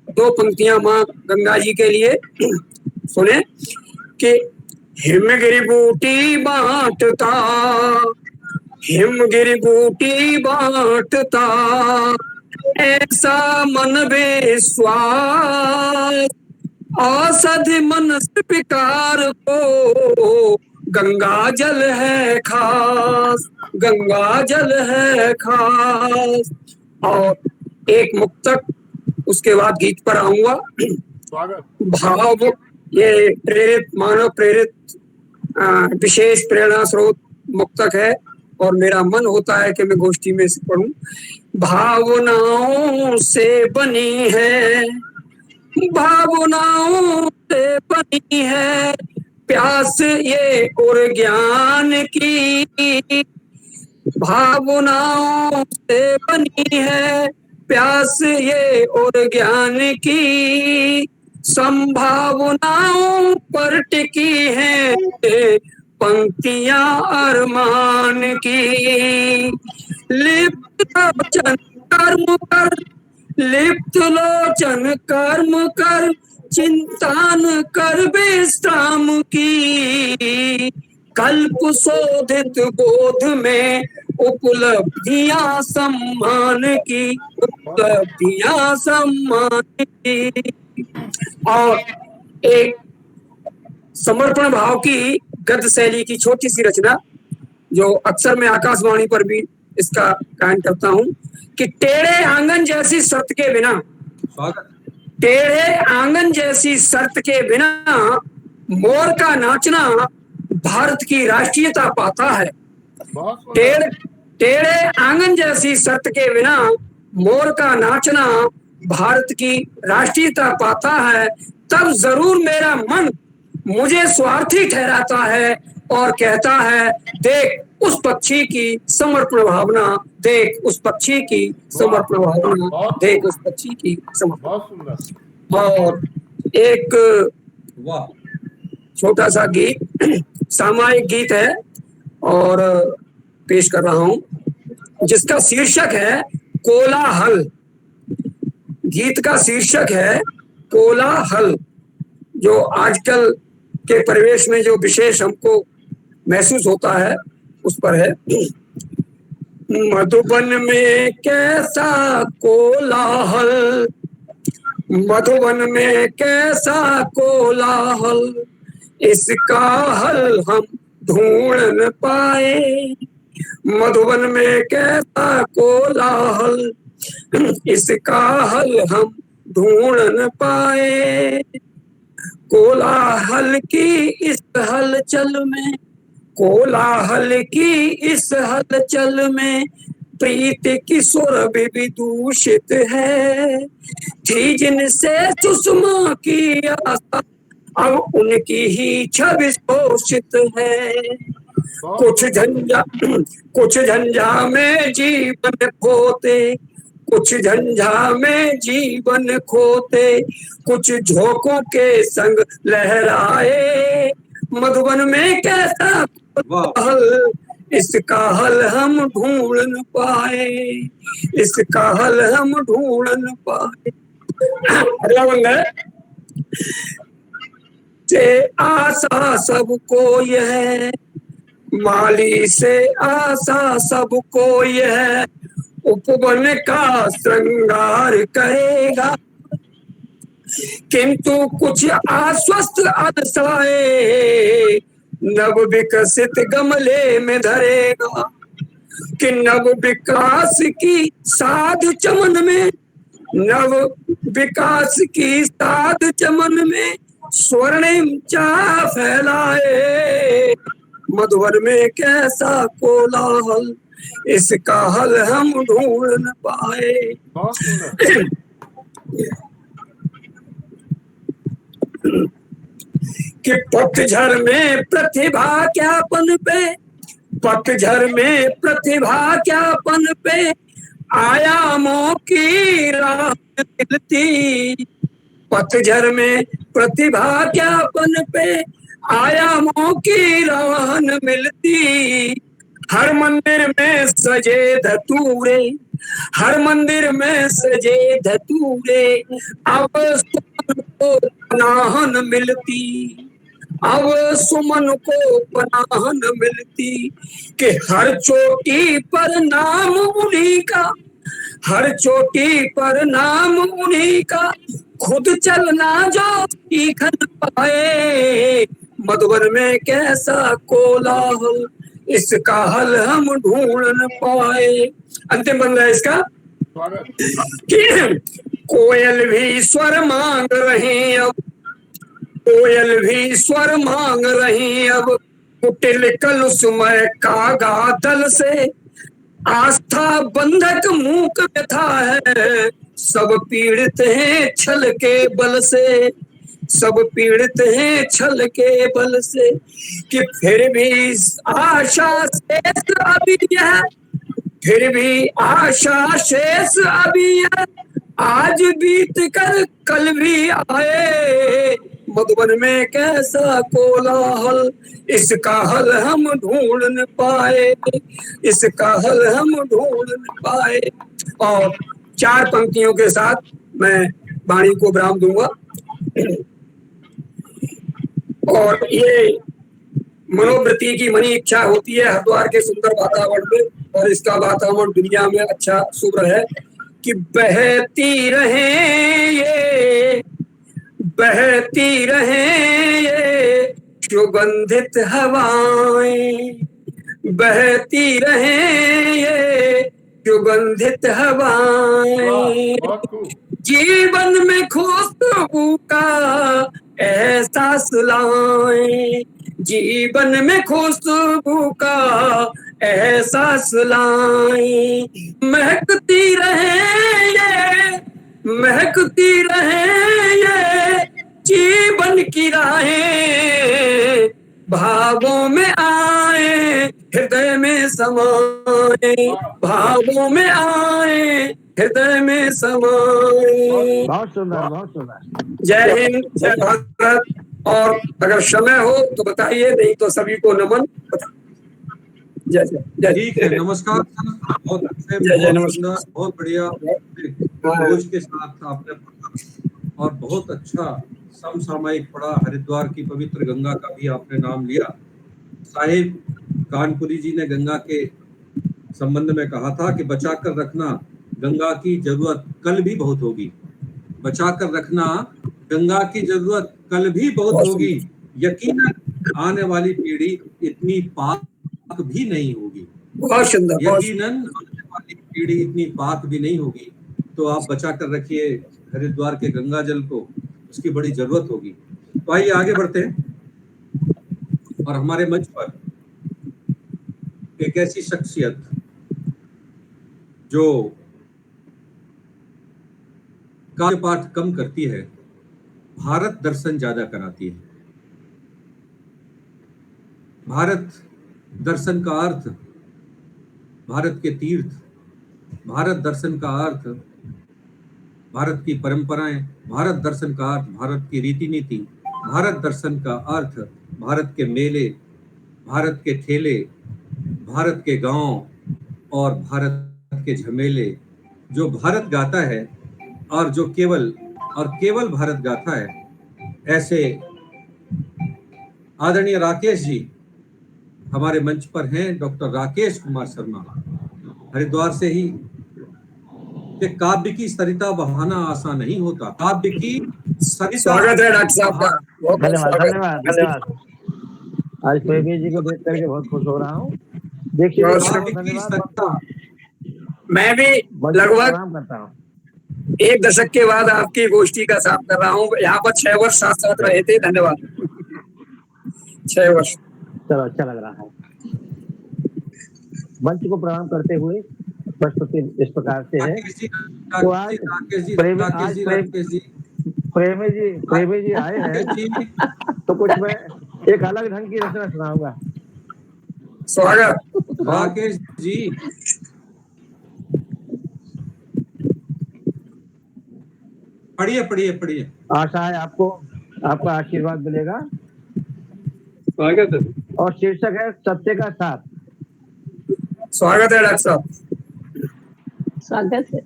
2 पंक्तियां मां गंगा जी के लिए सुने कि हिमगिरि बूटी बांटता, हिमगिरि बूटी बांटता, ऐसा मन विश्वास, औषधि मन विकार को, गंगा जल है खास, गंगा जल है खास। और एक मुक्तक, उसके बाद गीत पर आऊंगा। भाव, ये प्रेरित, मानव प्रेरित विशेष प्रेरणा स्रोत मुक्तक है और मेरा मन होता है कि मैं गोष्ठी में इसे पढ़ूं। भावनाओं से बनी है, भावनाओं से बनी है प्यास ये और ज्ञान की, भावनाओं से बनी है प्यास ये और ज्ञान की, संभावनाओं पर टिकी है पंक्तियां अरमान की। लिप्त लोचन कर्म कर, लिप्त लोचन कर्म कर, चिंतन कर विश्राम की, कल्प शोधित बोध में उपलब्धियां सम्मान की, उपलब्धियां सम्मान की। और एक समर्पण भाव की गद्य शैली की छोटी सी रचना, जो अक्सर मैं आकाशवाणी पर भी इसका गायन करता हूँ, कि टेढ़े आंगन जैसी शर्त के बिना, टेढ़े आंगन जैसी शर्त के बिना मोर का नाचना भारत की राष्ट्रीयता पाता है। टेढ़े आंगन जैसी शर्त के बिना मोर का नाचना भारत की राष्ट्रीयता पाता है। तब जरूर मेरा मन मुझे स्वार्थी ठहराता है और कहता है, देख उस पक्षी की समर्पण भावना, देख उस पक्षी की समर्पण भावना, देख उस पक्षी की समर्पण। और एक छोटा सा गीत, सामायिक गीत है और पेश कर रहा हूं, जिसका शीर्षक है कोलाहल। गीत का शीर्षक है कोलाहल, जो आजकल के परिवेश में जो विशेष हमको महसूस होता है उस पर है। मधुबन में कैसा कोलाहल, मधुबन में कैसा कोलाहल, इसका हल हम ढूंढ न पाए। मधुबन में कैसा कोलाहल, इसका हल हम ढूंढ न पाए। कोलाहल की इस हलचल में, कोलाहल की इस हलचल में प्रीत की सुर भी दूषित है। थी जिनसे सुषमा की आशा, अब उनकी ही छवि शोषित है। कुछ झंझा में जीवन खोते, कुछ झंझा में जीवन खोते, कुछ झोंकों के संग लहराए। मधुबन में कैसा हल, इसका हल हम ढूंढ न पाए, इसका हल हम ढूंढ न पाए। अगला बंद है। से आशा सबको यह, माली से आशा सबको यह, उपवन का श्रृंगार करेगा। किंतु कुछ आश्वस्त अदशाए, नव विकसित गमले में धरेगा। कि नव विकास की साध चमन में, नव विकास की साध चमन में स्वर्णिम चा फैलाए। मधुबन में कैसा कोलाहल, इसका हल हम ढूंढ न पाए। बहुत सुंदर। कि पतझड़ में प्रतिभा ज्ञापन पे, पतझड़ में प्रतिभा ज्ञापन पे आयामों की राह मिलती। पतझड़ में प्रतिभा ज्ञापन पे आयामों की राह मिलती। हर मंदिर में सजे धतूरे, हर मंदिर में सजे धतूरे, अब सुमन को पनाह न मिलती, अब सुमन को पनाह न मिलती। कि हर चोटी पर नाम उन्हीं का, हर चोटी पर नाम उन्हीं का, खुद चलना जो सीख न पाए। मधुबन में कैसा कोलाहल, इसका हल हम ढूंढ न पाए। अंतिम बंद है इसका। कि कोयल भी स्वर मांग रही अब, कोयल भी स्वर मांग रही अब, कुटिल कलुषमय कागा दल से। आस्था बंधक मूक व्यथा है, सब पीड़ित हैं छल के बल से, सब पीड़ित हैं छल के बल से। कि फिर भी आशा शेष अभी है, फिर भी आशा शेष अभी है, आज बीत कर कल भी आए। मधुबन में कैसा कोलाहल, इसका हल हम ढूंढ न पाए, इसका हल हम ढूंढ न पाए। और 4 पंक्तियों के साथ मैं वाणी को विराम दूंगा। और ये मनोवृत्ति की मनी इच्छा होती है हरिद्वार के सुंदर वातावरण में, और इसका वातावरण दुनिया में अच्छा शुभ्र है। कि बहती रहे ये, बहती रहे ये सुगंधित हवाएं, बहती रहे ये सुगंधित हवाएं। जीवन में खुशबू का एहसास लाएं, जीवन में खुशबू का एहसास लाएं। महकती रहे ये, महकती रहे ये जीवन की राहें, भावों में आए हृदय में समाए, भावों में आए हृदय में समाए। बहुत सुंदर, बहुत सुंदर। जय हिंद, जय भारत। और अगर समय हो तो बताइए, नहीं तो सभी को नमन। जय जय जय। ठीक है, नमस्कार। बहुत अच्छे, जय जय, बहुत सुंदर, बहुत बढ़िया खोज के साथ आपने पढ़ा, और बहुत अच्छा समसामयिक पढ़ा। हरिद्वार की पवित्र गंगा का भी आपने नाम लिया। साहिब कानपुरी जी ने गंगा के संबंध में कहा था कि बचा कर रखना, गंगा की जरूरत कल भी बहुत होगी। बचा कर रखना, गंगा की जरूरत कल भी बहुत होगी। यकीनन आने वाली पीढ़ी इतनी पाक भी नहीं होगी। यकीनन आने वाली पीढ़ी इतनी पाक भी नहीं होगी। तो आप बचा कर रखिए हरिद्वार के गंगा जल को, उसकी बड़ी जरूरत होगी। तो आइए आगे बढ़ते हैं। और हमारे मंच पर एक ऐसी शख्सियत जो काव्य पाठ कम करती है, भारत दर्शन ज्यादा कराती है। भारत दर्शन का अर्थ भारत के तीर्थ, भारत दर्शन का अर्थ भारत की परंपराएं, भारत दर्शन का अर्थ भारत की रीति नीति, भारत दर्शन का अर्थ भारत के मेले, भारत के ठेले, भारत के गांव और भारत के झमेले। जो भारत गाता है और जो केवल भारत गाता है, ऐसे आदरणीय राकेश जी हमारे मंच पर हैं। डॉक्टर राकेश कुमार शर्मा हरिद्वार से ही। कि काव्य की सरिता बहाना आसान नहीं होता, काव्य की सरिता। स्वागत है डॉक्टर साहब का, बहुत बहुत धन्यवाद स्वागत। धन्यवाद धन्यवाद। आज प्रेमी जी को देख करके बहुत खुश हो रहा हूँ। देखिए बहुत बहुत काव्य की धन्यवाद सरिता। मैं भी मंच को लगभग प्रणाम करता हूँ। 1 दशक के बाद आपकी गोष्ठी का साथ कर रहा हूँ। यहाँ पर 6 वर्ष साथ साथ रहे थे। धन्यवाद। 6 वर्ष। चलो अच्छा लग रहा है। मंच को प्रणाम करते हुए प्रस्तुति इस प्रकार से है। तो आज प्रेमी जी आए हैं तो कुछ मैं एक अलग ढंग की रचना सुनाऊंगा। स्वागत राकेश जी। पढ़िए। आशा है आपको आपका आशीर्वाद मिलेगा। स्वागत है। और शीर्षक है सत्य का साथ। स्वागत है डॉक्टर साहब। स्वागत है।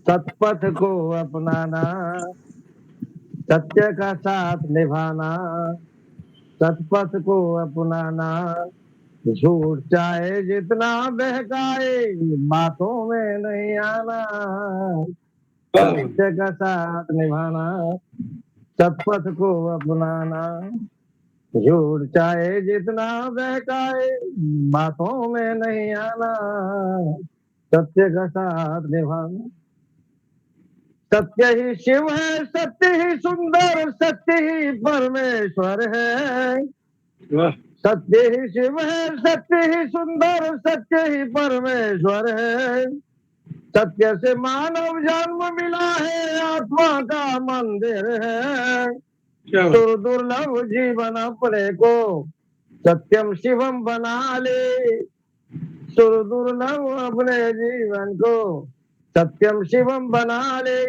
सतपथ को अपनाना, सत्य का साथ निभाना, सतपथ को अपनाना, झूठ चाहे जितना बहकाए बातों में नहीं आना, सत्य का साथ निभाना, सतपथ को अपनाना, झूठ चाहे जितना बहकाए बातों में नहीं आना, सत्य का साथ निभाना। सत्य ही शिव है, सत्य ही सुंदर, सत्य ही परमेश्वर है। सत्य ही शिव है, सत्य ही सुंदर, सत्य ही परमेश्वर है। सत्य से मानव जन्म मिला है, आत्मा का मंदिर है। तो दुर्लभ जीवन अपने को सत्यम शिवम बना ले, सुर दुर्लभ अपने जीवन को सत्यम शिवम बना ले।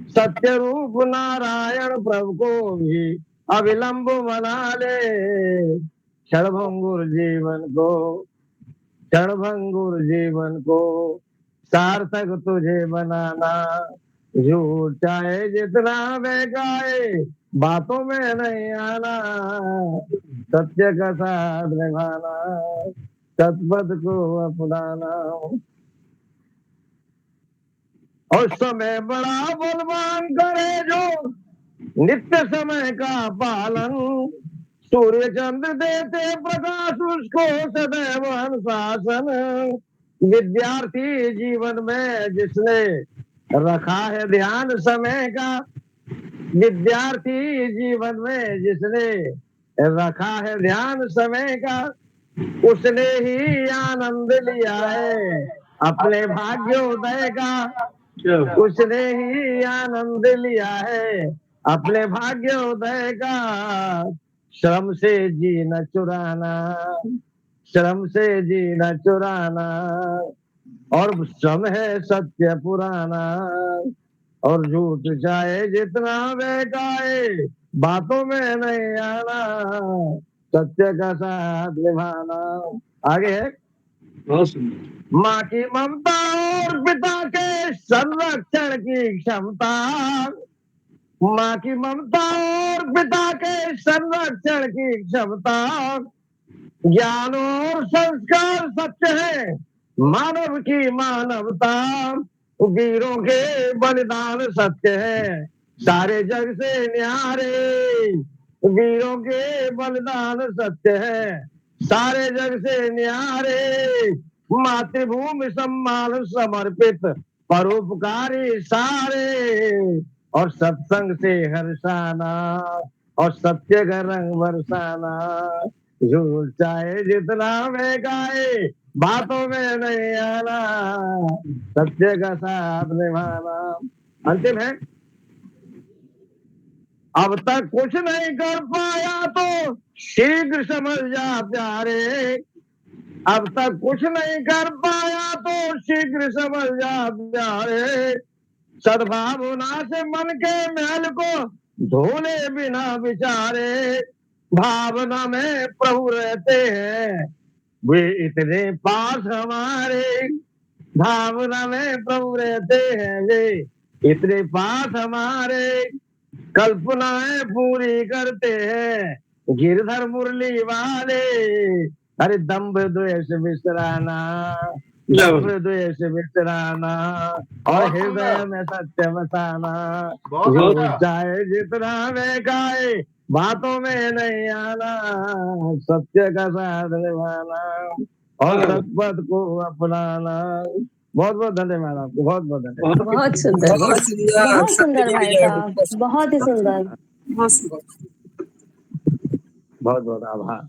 सत्य रूप नारायण प्रभु को भी अविलंब बना ले। क्षणभंगुर जीवन को सार्थक तुझे बनाना, झूठ चाहे जितना बहकाए बातों में नहीं आना, सत्य का साथ निभाना, सतपथ को अपनाना। और समय बड़ा बलवान करे जो नित्य समय का पालन, सूर्य चंद्र देते प्रकाश उसको सदैव अनुशासन। विद्यार्थी जीवन में जिसने रखा है ध्यान समय का, विद्यार्थी जीवन में जिसने रखा है ध्यान समय का, उसने ही आनंद लिया है अपने भाग्योदय का। उसने ही आनंद लिया है अपने भाग्योदय का। श्रम से जीना चुराना, श्रम से जीना चुराना, और श्रम है सत्य पुराना। और झूठ चाहे जितना बहकाए बातों में नहीं आना, सत्य का साथ निभाना। आगे है माँ की ममता और पिता के संरक्षण की क्षमता, माँ की ममता और पिता के संरक्षण की क्षमता। ज्ञान और संस्कार सत्य है मानव की मानवता। वीरों के बलिदान सत्य है सारे जग से न्यारे। वीरों के बलिदान सत्य है सारे जग से न्यारे। मातृभूमि सम्मान समर्पित परोपकारी सारे। और सत्संग से हर्षाना और सत्य का रंग बरसाना। झूठ चाहे जितना बहकाए बातों में नहीं आना, सत्य का साथ निभाना। अंतिम है, अब तक कुछ नहीं कर पाया तो शीघ्र समझ जा प्यारे। अब तक कुछ नहीं कर पाया तो शीघ्र समझ जा प्यारे, सद्भावना से मन के मैल को धोने बिना विचारे, भावना में प्रभु रहते हैं वे इतने पास हमारे, भावना में प्रभु रहते हैं वे इतने पास हमारे, कल्पनाएं पूरी करते हैं गिरधर मुरली वाले, अरे दंभ द्वेष विसराना, दंभ द्वेष विसराना और हृदय में सत्य बसाना, जो चाहे जितना में गाए बातों में नहीं आना, सत्य का साथ निभाना और सतपथ को अपनाना। बहुत बहुत धन्यवाद आपको, बहुत बहुत धन्यवाद। बहुत सुंदर, बहुत सुंदर भाई साहब, बहुत ही सुंदर। बहुत बहुत आभार।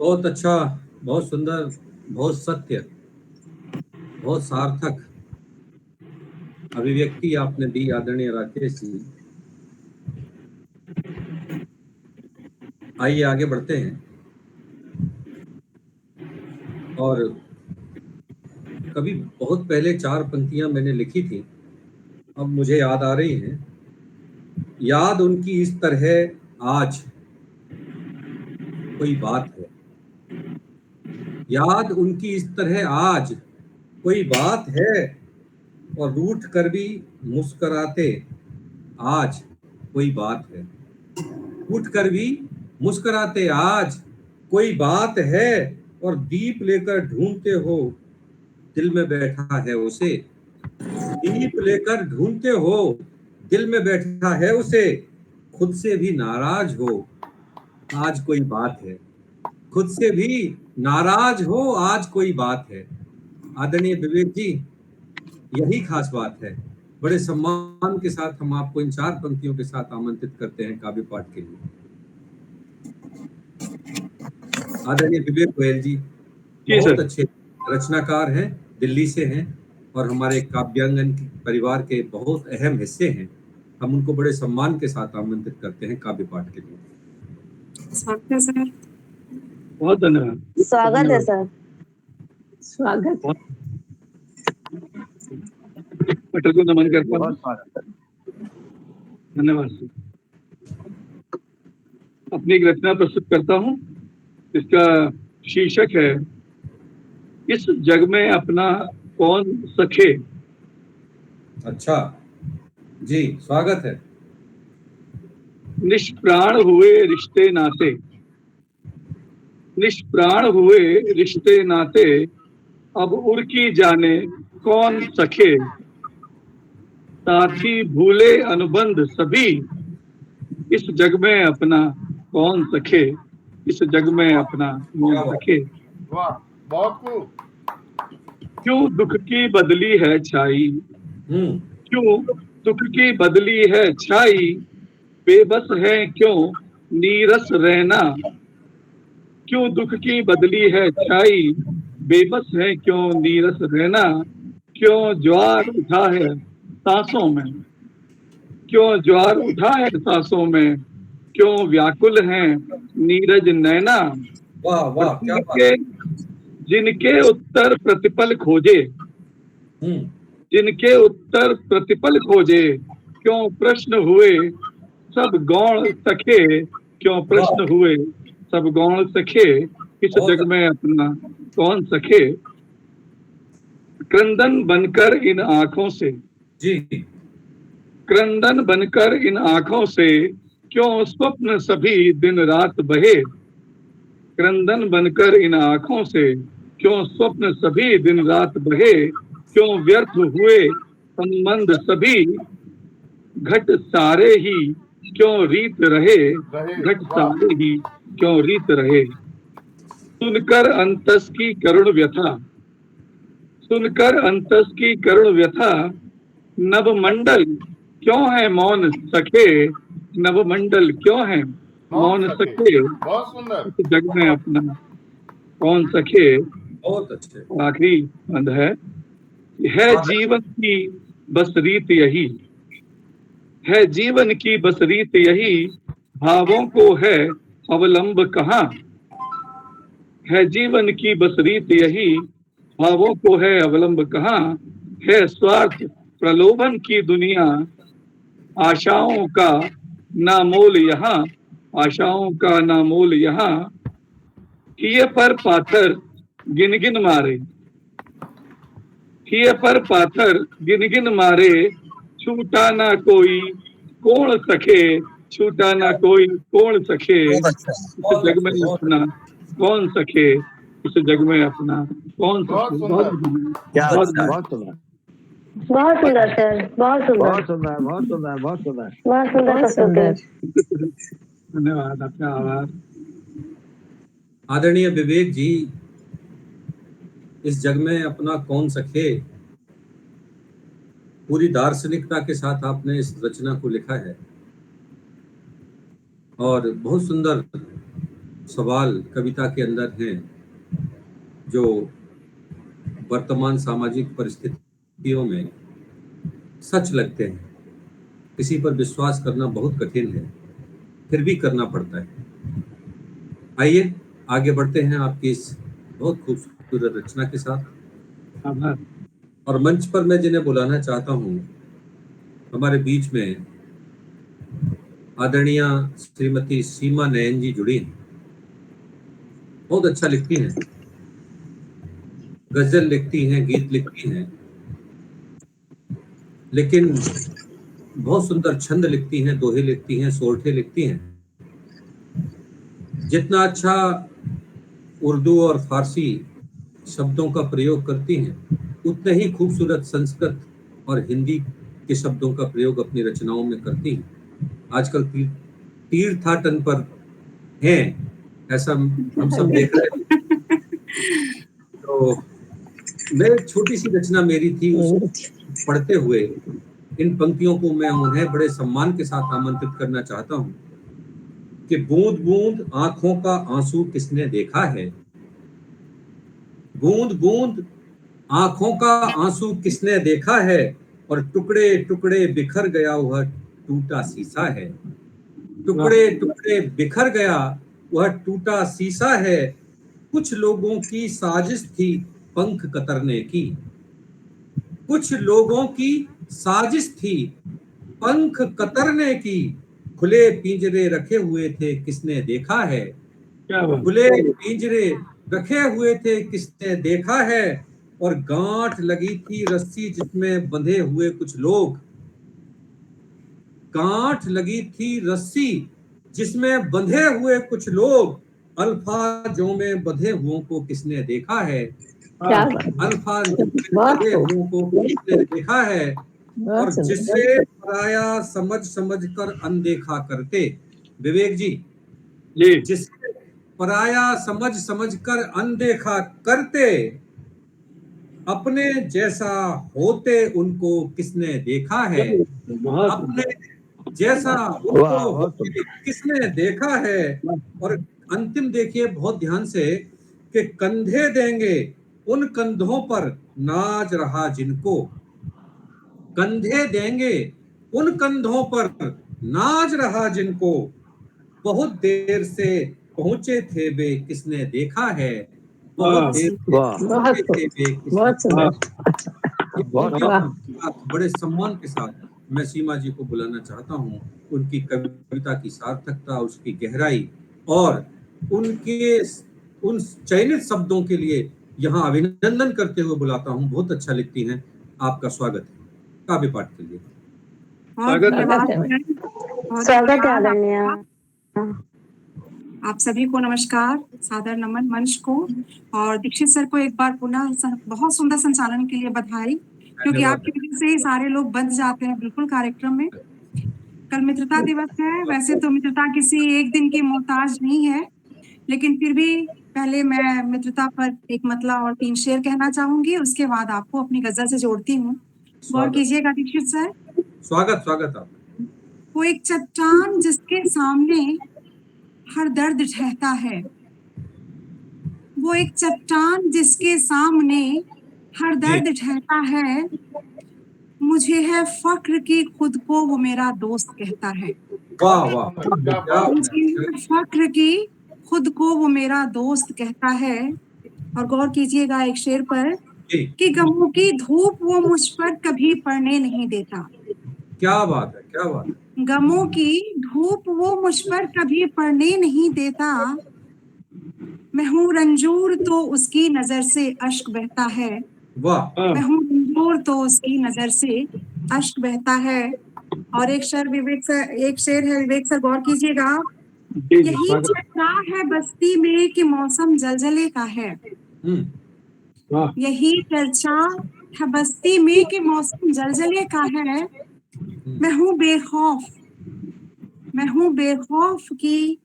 बहुत अच्छा, बहुत सुंदर, बहुत सत्य, बहुत सार्थक अभिव्यक्ति आपने दी आदरणीय राकेश जी। आइए आगे बढ़ते हैं। और कभी बहुत पहले 4 पंक्तियां मैंने लिखी थी, अब मुझे याद आ रही हैं। याद उनकी इस तरह आज कोई बात है, याद उनकी इस तरह आज कोई बात है, और रूठ कर भी मुस्कुराते आज कोई बात है, रूठ कर भी मुस्कुराते आज कोई बात है, और दीप लेकर ढूंढते हो दिल में बैठा है उसे, दीप लेकर ढूंढते हो दिल में बैठा है उसे, खुद से भी नाराज हो आज कोई बात है, खुद से भी नाराज हो आज कोई बात है। आदरणीय विवेक जी, यही खास बात है। बड़े सम्मान के साथ हम आपको इन 4 पंक्तियों के साथ आमंत्रित करते हैं काव्य पाठ के लिए। आदरणीय विवेक गोयल जी बहुत अच्छे रचनाकार हैं, दिल्ली से हैं और हमारे काव्यांगन परिवार के बहुत अहम हिस्से हैं। हम उनको बड़े सम्मान के साथ आमंत्रित करते हैं काव्य पाठ के लिए। स्वागत है सर। बहुत धन्यवाद। स्वागत है सर, स्वागत। पटेल को नमन करता हूँ। धन्यवाद सर। अपनी एक रचना प्रस्तुत करता हूँ, इसका शीर्षक है इस जग में अपना कौन सखे। अच्छा जी, स्वागत है। निष्प्राण हुए रिश्ते नाते, निष्प्राण हुए रिश्ते नाते, अब उड़की जाने कौन सखे। साथी भूले अनुबंध सभी, इस जग में अपना कौन सखे, इस जग में अपना कौन सखे। वाह, बहुत खूब। क्यों दुख की बदली है छाई, क्यों दुख की बदली है छाई, बेबस है क्यों नीरस रहना। क्यों दुख की बदली है छाई, बेबस है क्यों नीरस रहना। क्यों ज्वार उठा है सांसों में, क्यों ज्वार उठा है सांसों में, क्यों व्याकुल हैं नीरज नैना। वाह वाह, क्या बात। जिनके उत्तर प्रतिपल खोजे, जिनके उत्तर प्रतिपल खोजे, क्यों प्रश्न हुए सब गौण सखे। क्यों प्रश्न हुए सब गौण सखे, इस जग में अपना कौन सखे। क्रंदन बनकर इन आंखों से जी, क्रंदन बनकर इन आंखों से, क्यों स्वप्न सभी दिन रात बहे। क्रंदन बनकर इन आंखों से, क्यों स्वप्न सभी दिन रात बहे। क्यों व्यर्थ हुए संबंध सभी, घट सारे ही क्यों रीत रहे। घट सारे ही क्यों रीत रहे। सुनकर अंतस की करुण व्यथा, सुनकर अंतस की करुण व्यथा, नवमंडल क्यों है मौन सखे। नवमंडल क्यों है मौन सखे, बहुत सुंदर। इस जग में अपना कौन सखे। बहुत अच्छे। आखिरी बंद है जीवन की बस रीत यही, है जीवन की बस रीत यही, भावों को है अवलंब कहाँ। है जीवन की बस रीत यही, भावों को है अवलंब कहाँ, है स्वार्थ प्रलोभन की दुनिया, आशाओं का ना मोल यहाँ, आशाओं का ना मोल यहाँ, किए पर पाथर गिन गिन मारे, किए पर पाथर गिन गिन मारे, छूटा ना कोई कौन सखे, छूटा ना कोई कौन सखे, इस जग में अपना कौन सखे, इस जग में अपना कौन सखे। बहुत सुंदर। बहुत सुंदर, बहुत सुंदर सर, बहुत सुंदर, बहुत सुंदर, बहुत सुंदर, बहुत सुंदर। बहुत सुंदर प्रस्तुति। धन्यवाद, आपका आभार। आदरणीय विवेक जी, इस जग में अपना कौन सखे, पूरी दार्शनिकता के साथ आपने इस रचना को लिखा है और बहुत सुंदर सवाल कविता के अंदर हैं जो वर्तमान सामाजिक परिस्थितियों में सच लगते हैं। किसी पर विश्वास करना बहुत कठिन है, फिर भी करना पड़ता है। आइए आगे बढ़ते हैं आपकी इस बहुत खूबसूरत रचना के साथ। आभार। और मंच पर मैं जिन्हें बुलाना चाहता हूँ, हमारे बीच में आदरणीय श्रीमती सीमा नयन जी जुड़ी हैं। बहुत अच्छा लिखती हैं, गजल लिखती हैं, गीत लिखती हैं, लेकिन बहुत सुंदर छंद लिखती हैं, दोहे लिखती हैं, सोरठे लिखती हैं। जितना अच्छा उर्दू और फारसी शब्दों का प्रयोग करती हैं, उतने ही खूबसूरत संस्कृत और हिंदी के शब्दों का प्रयोग अपनी रचनाओं में करती हैं। आजकल तीर्थाटन पर हैं, ऐसा हम सब देख रहे हैं। तो मैं छोटी सी रचना मेरी थी, उसको पढ़ते हुए इन पंक्तियों को मैं उन्हें बड़े सम्मान के साथ आमंत्रित करना चाहता हूँ कि बूंद बूंद आंखों का आंसू किसने देखा है, बूंद बूंद आंखों का आंसू किसने देखा है, और टुकड़े टुकड़े बिखर गया वह टूटा शीशा है, टुकड़े टुकड़े बिखर गया वह टूटा शीशा है, कुछ लोगों की साजिश थी पंख कतरने की, कुछ लोगों की साजिश थी पंख कतरने की, खुले पिंजरे रखे हुए थे किसने देखा है, खुले पिंजरे रखे हुए थे किसने देखा है, और गांठ लगी थी रस्सी जिसमें बंधे हुए कुछ लोग, गांठ लगी थी रस्सी जिसमें बंधे हुए कुछ लोग, अल्फाजों में बंधे हुओं को किसने देखा है, अल्फाजों में बंधे हुओं को किसने देखा है, और जिसे पराया समझ समझ कर अनदेखा करते। विवेक जी, जिसे पराया समझ समझ कर अनदेखा करते, अपने जैसा होते उनको किसने देखा है, अपने जैसा उनको होते किसने देखा है। और अंतिम देखिए बहुत ध्यान से कि कंधे देंगे उन कंधों पर नाज रहा जिनको, कंधे देंगे उन कंधों पर नाज रहा जिनको, बहुत देर से पहुंचे थे वे किसने देखा है, बहुत देर से पहुंचे थे वे बड़े सम्मान के साथ मैं सीमा जी को बुलाना चाहता हूँ। उनकी कविता की सार्थकता, उसकी गहराई और उनके उन चयनित शब्दों के लिए यहाँ अभिनंदन करते हुए बुलाता हूँ। बहुत अच्छा लिखती हैं, आपका स्वागत है काव्य पाठ के लिए। स्वागत है आदरणीय। आप सभी को नमस्कार, सादर नमन मंच को, और दीक्षित सर को एक बार पुनः बहुत सुंदर संचालन के लिए बधाई, क्योंकि आपकी वजह से ही सारे लोग बंध जाते हैं बिल्कुल कार्यक्रम में। कल मित्रता दिवस है, वैसे तो मित्रता किसी एक दिन की मोहताज नहीं है, लेकिन फिर भी पहले मैं मित्रता पर एक मतला और 3 शेर कहना चाहूंगी, उसके बाद आपको अपनी गजल से जोड़ती हूँ। गौर कीजिएगा दीक्षित सर। स्वागत आप। वो एक चट्टान जिसके सामने हर दर्द ठहता है, वो एक चट्टान जिसके सामने हर दर्द ठहता है, मुझे है फक्र की खुद को वो मेरा दोस्त कहता है। वाह वाह, मुझे है फक्र की खुद को वो मेरा दोस्त कहता है। और गौर कीजिएगा एक शेर पर कि गमों की धूप वो मुझ पर कभी पड़ने नहीं देता। क्या बात है, क्या बात है। गमों की धूप वो मुझ पर कभी पड़ने नहीं देता। मैं हूँ रंजूर तो उसकी नजर से अश्क बहता है। वाह। मैं हूँ रंजूर तो उसकी नजर से अश्क बहता है। और एक शेर है विवेक सर, गौर कीजिएगा। यही चर्चा है बस्ती में कि मौसम जलजले का है। यही चर्चा है बस्ती में कि मौसम जलजले का है। मैं हूँ बेखौफ की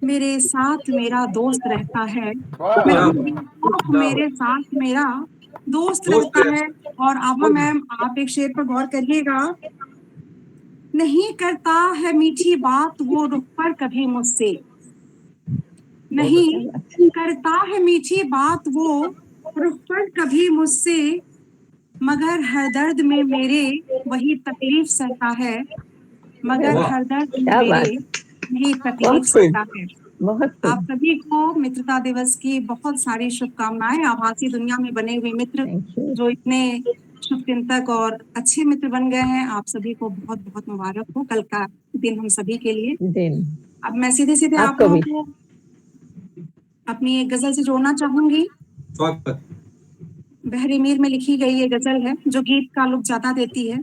मेरे साथ मेरा दोस्त रहता है। मैं हूँ बेखौफ, मेरे साथ मेरा दोस्त रहता है। और आभा मैम, आप एक शेर पर गौर करिएगा। नहीं करता है मीठी बात वो रुख पर कभी मुझसे। नहीं करता है मीठी बात वो रुख पर कभी मुझसे। मगर हर दर्द में मेरे वही तकलीफ सहता है। मगर हर दर्द में मेरे वही तकलीफ सहता है। आप सभी को मित्रता दिवस की बहुत सारी शुभकामनाएं। आभासी दुनिया में बने हुए मित्र जो इतने शुभचिंतक और अच्छे मित्र बन गए हैं, आप सभी को बहुत बहुत मुबारक हो कल का दिन हम सभी के लिए। अब मैं सीधे सीधे आप लोगों को अपनी एक गजल से जोड़ना चाहूंगी। बहरे मीर में लिखी गई ये गजल है जो गीत का लुक ज्यादा देती है।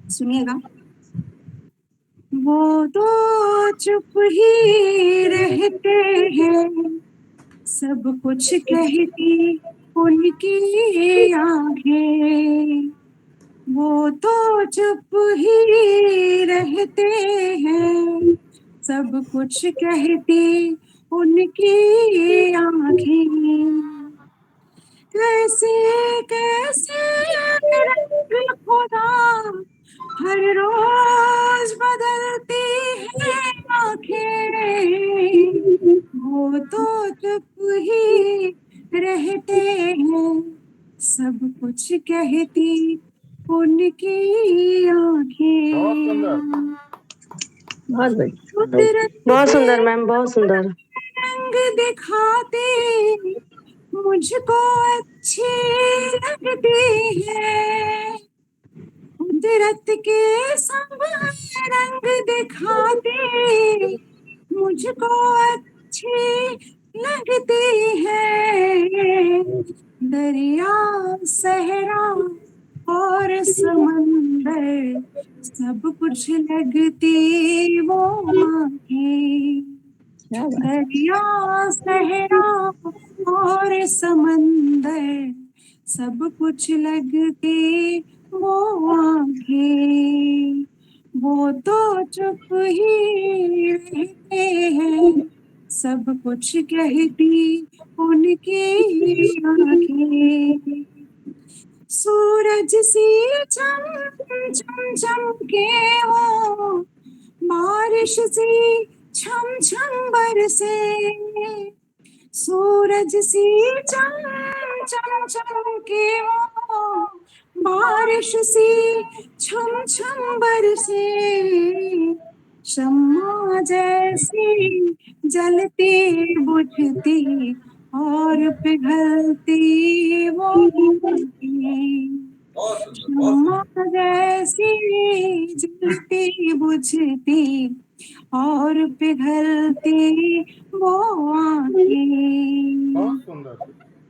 सुनिएगा। वो तो चुप ही रहते हैं, सब कुछ कहती उनकी आंखें। वो तो चुप ही रहते हैं, सब कुछ कहती उनकी आंखें। कैसे कैसे रंग खुदा हर रोज बदलती है आंखें। वो तो चुप ही रहते हैं, सब कुछ कहती उनकी आंखें। बहुत सुंदर मैम, बहुत सुंदर। रंग दिखाते मुझको अच्छी लगती है। कुदरत के सब रंग दिखाते मुझको अच्छी लगती है। दरिया सहरा और समंदर सब कुछ लगती वो आंखें। दरिया सहरा और समंदर सब कुछ लगते वो आंखें। वो तो चुप ही रहते हैं, सब कुछ कहती उनकी आंखें। सूरज सी चमके वो, बारिश सी छम छम बरसे। सूरज सी चमके वो, बारिश सी छम छम बरसे। शम्मा जैसी जलती बुझती और पिघलती वो शम्मा जैसी जलती बुझती और पिघलती वो आंखें।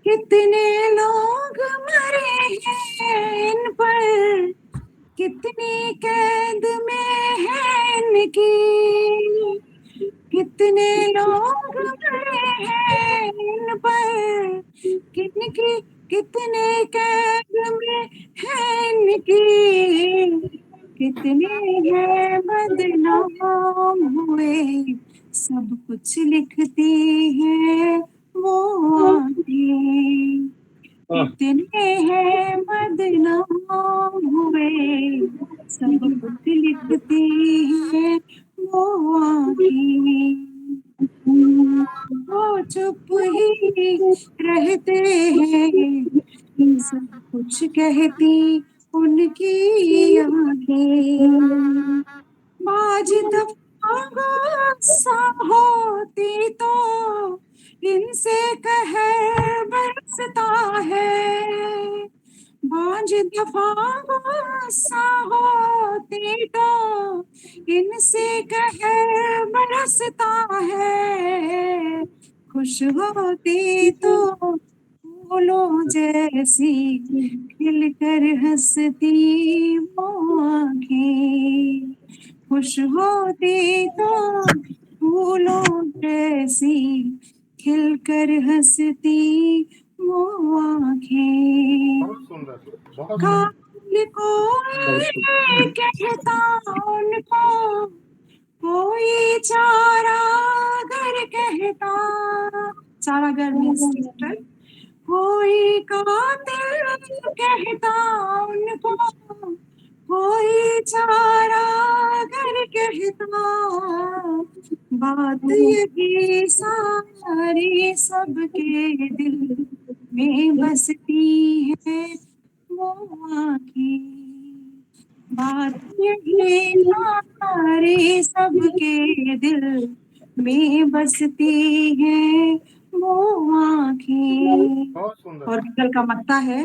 कितने लोग मरे हैं इन पर, कितनी कैद में है इनकी। कितने लोग मरे हैं इन पर, कितने कैद में है इनकी। कितने हैं बदनाम हुए, सब कुछ लिखती हैं वो आंखें। कितने हैं बदनाम हुए, सब कुछ लिखती हैं वो आंखें। वो चुप ही रहते हैं, सब कुछ कहती उनकी आंखें। बाज दफा गुस्सा होती तो इनसे कहर बरसता है, बाज दफा गुस्सा होती तो इनसे कहर बरसता है, खुश होती तो फूलों जैसी खिलकर हंसती वो आंखें, खुश होती तो फूलों जैसी खिलकर हंसती वो आंखें। बहुत सुंदर, बहुत काल को ये कहता उनको कोई चारा घर कहता, चारा घर मीन्स सिस्टर, कोई कातिल कहता उनको कोई चारा घर कहता, बात यही सारी सबके दिल में बसती है वो आंखें, बात यही सारी सबके दिल में बसती है वो आंखें। बहुत सुंदर। और गजल का मत्ता है,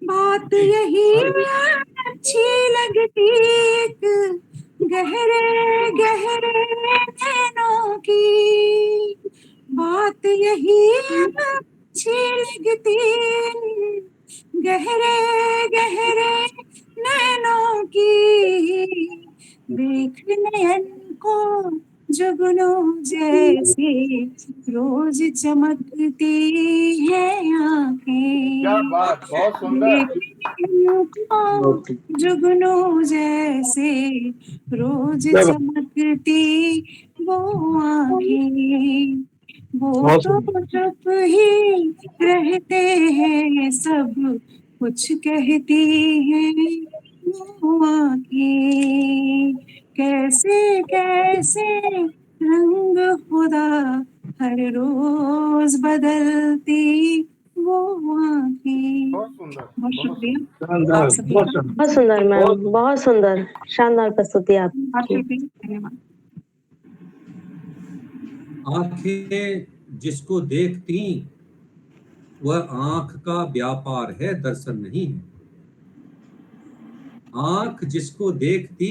बात यही अच्छी लगती एक गहरे गहरे नैनों की, बात यही अच्छी लगती गहरे गहरे नैनों की, देख नयन को जुगनू जैसे रोज चमकती है आंखें, क्या बात, बहुत सुंदर। जुगनू जैसे रोज चमकती वो आंखें, वो तो चुप ही रहते हैं सब कुछ कहती हैं वो आंखें, कैसे कैसे रंग खुदा हर रोज बदलती वो आंखें। बहुत सुंदर, बहुत शुक्रिया शानदार, आप सभी बहुत का। शानदार। बहुत सुंदर मैम, बहुत सुंदर, शानदार प्रस्तुति आप आपकी। शुक्रिया, धन्यवाद। आंखें जिसको देखती वह आंख का व्यापार है, दर्शन नहीं है। आंख जिसको देखती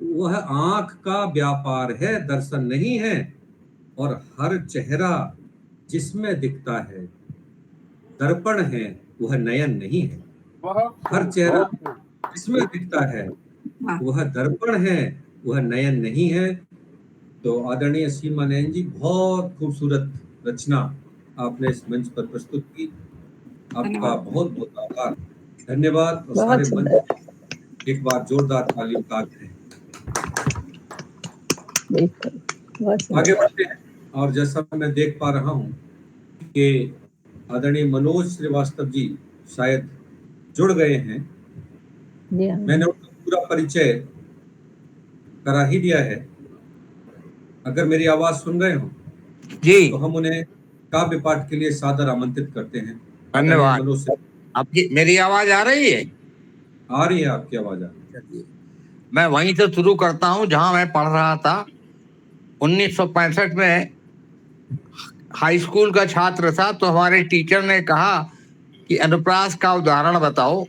वह आंख का व्यापार है, दर्शन नहीं है। और हर चेहरा जिसमें दिखता है दर्पण है, वह नयन नहीं है। हर चेहरा जिसमें दिखता है वह दर्पण है, वह नयन नहीं है। तो आदरणीय सीमा नयन जी, बहुत खूबसूरत रचना आपने इस मंच पर प्रस्तुत की, आपका बहुत बहुत आभार, धन्यवाद। और सारे मंच एक बार जोरदार तालियों का करें। आगे बढ़ते हैं। और जैसा मैं देख पा रहा हूँ कि आदरणीय मनोज श्रीवास्तव जी शायद जुड़ गए हैं। मैंने उनका पूरा परिचय करा ही दिया है। अगर मेरी आवाज सुन रहे हो जी तो हम उन्हें काव्य पाठ के लिए सादर आमंत्रित करते हैं। धन्यवाद। आपकी मेरी आवाज आ रही है? आ रही है, आपकी आवाज आ रही है। मैं वहीं से शुरू करता हूं जहां मैं पढ़ रहा था। 1965 में हाई स्कूल का छात्र था, तो हमारे टीचर ने कहा कि अनुप्रास का उदाहरण बताओ।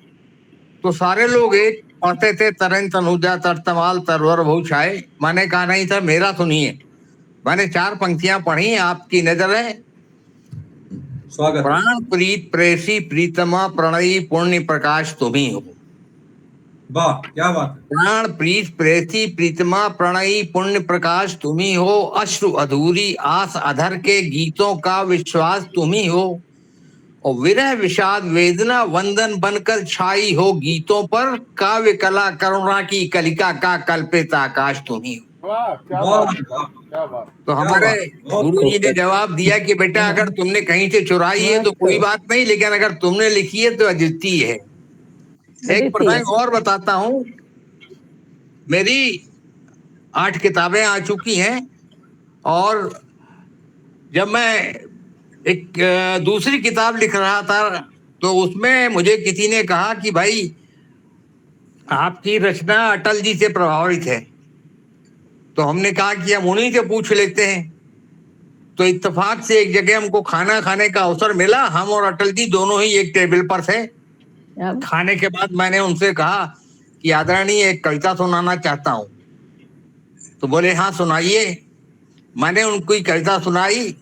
तो सारे लोग एक पढ़ते थे, तरन तनुजा तरतमाल तरवर बहुछाए। मैंने कहा नहीं था, मेरा सुनिए। मैंने 4 पंक्तियां पढ़ी, आपकी नजर है। स्वागत। प्राण प्रीत प्रेसी प्रीतमा प्रणयी पुण्य प्रकाश तुम्ही हो। वाह, क्या बात है। प्राण प्रीत प्रेसी प्रीतमा प्रणयी पुण्य प्रकाश तुम्ही हो। अश्रु अधूरी आस अधर के गीतों का विश्वास तुम्ही हो। और विरह विषाद वेदना वंदन बनकर छाई हो गीतों पर। काव्य कला करुणा की कलिका का कल्पित आकाश तुम्ही हो। क्या बात। तो हमारे गुरु जी ने जवाब दिया कि बेटा अगर तुमने कहीं से चुराई है तो कोई बात नहीं, लेकिन अगर तुमने लिखी है तो अद्वितीय है। एक प्रसंग और बताता हूं। मेरी 8 किताबें आ चुकी हैं, और जब मैं एक दूसरी किताब लिख रहा था तो उसमें मुझे किसी ने कहा कि भाई आपकी रचना अटल जी से प्रभावित है। तो हमने कहा कि हम उन्हीं से पूछ लेते हैं। तो इत्तेफाक से एक जगह हमको खाना खाने का अवसर मिला। हम और अटल जी दोनों ही एक टेबल पर थे। खाने के बाद मैंने उनसे कहा कि आदरणीय एक कविता सुनाना चाहता हूँ। तो बोले हाँ सुनाइए। मैंने उनको कविता सुनाई।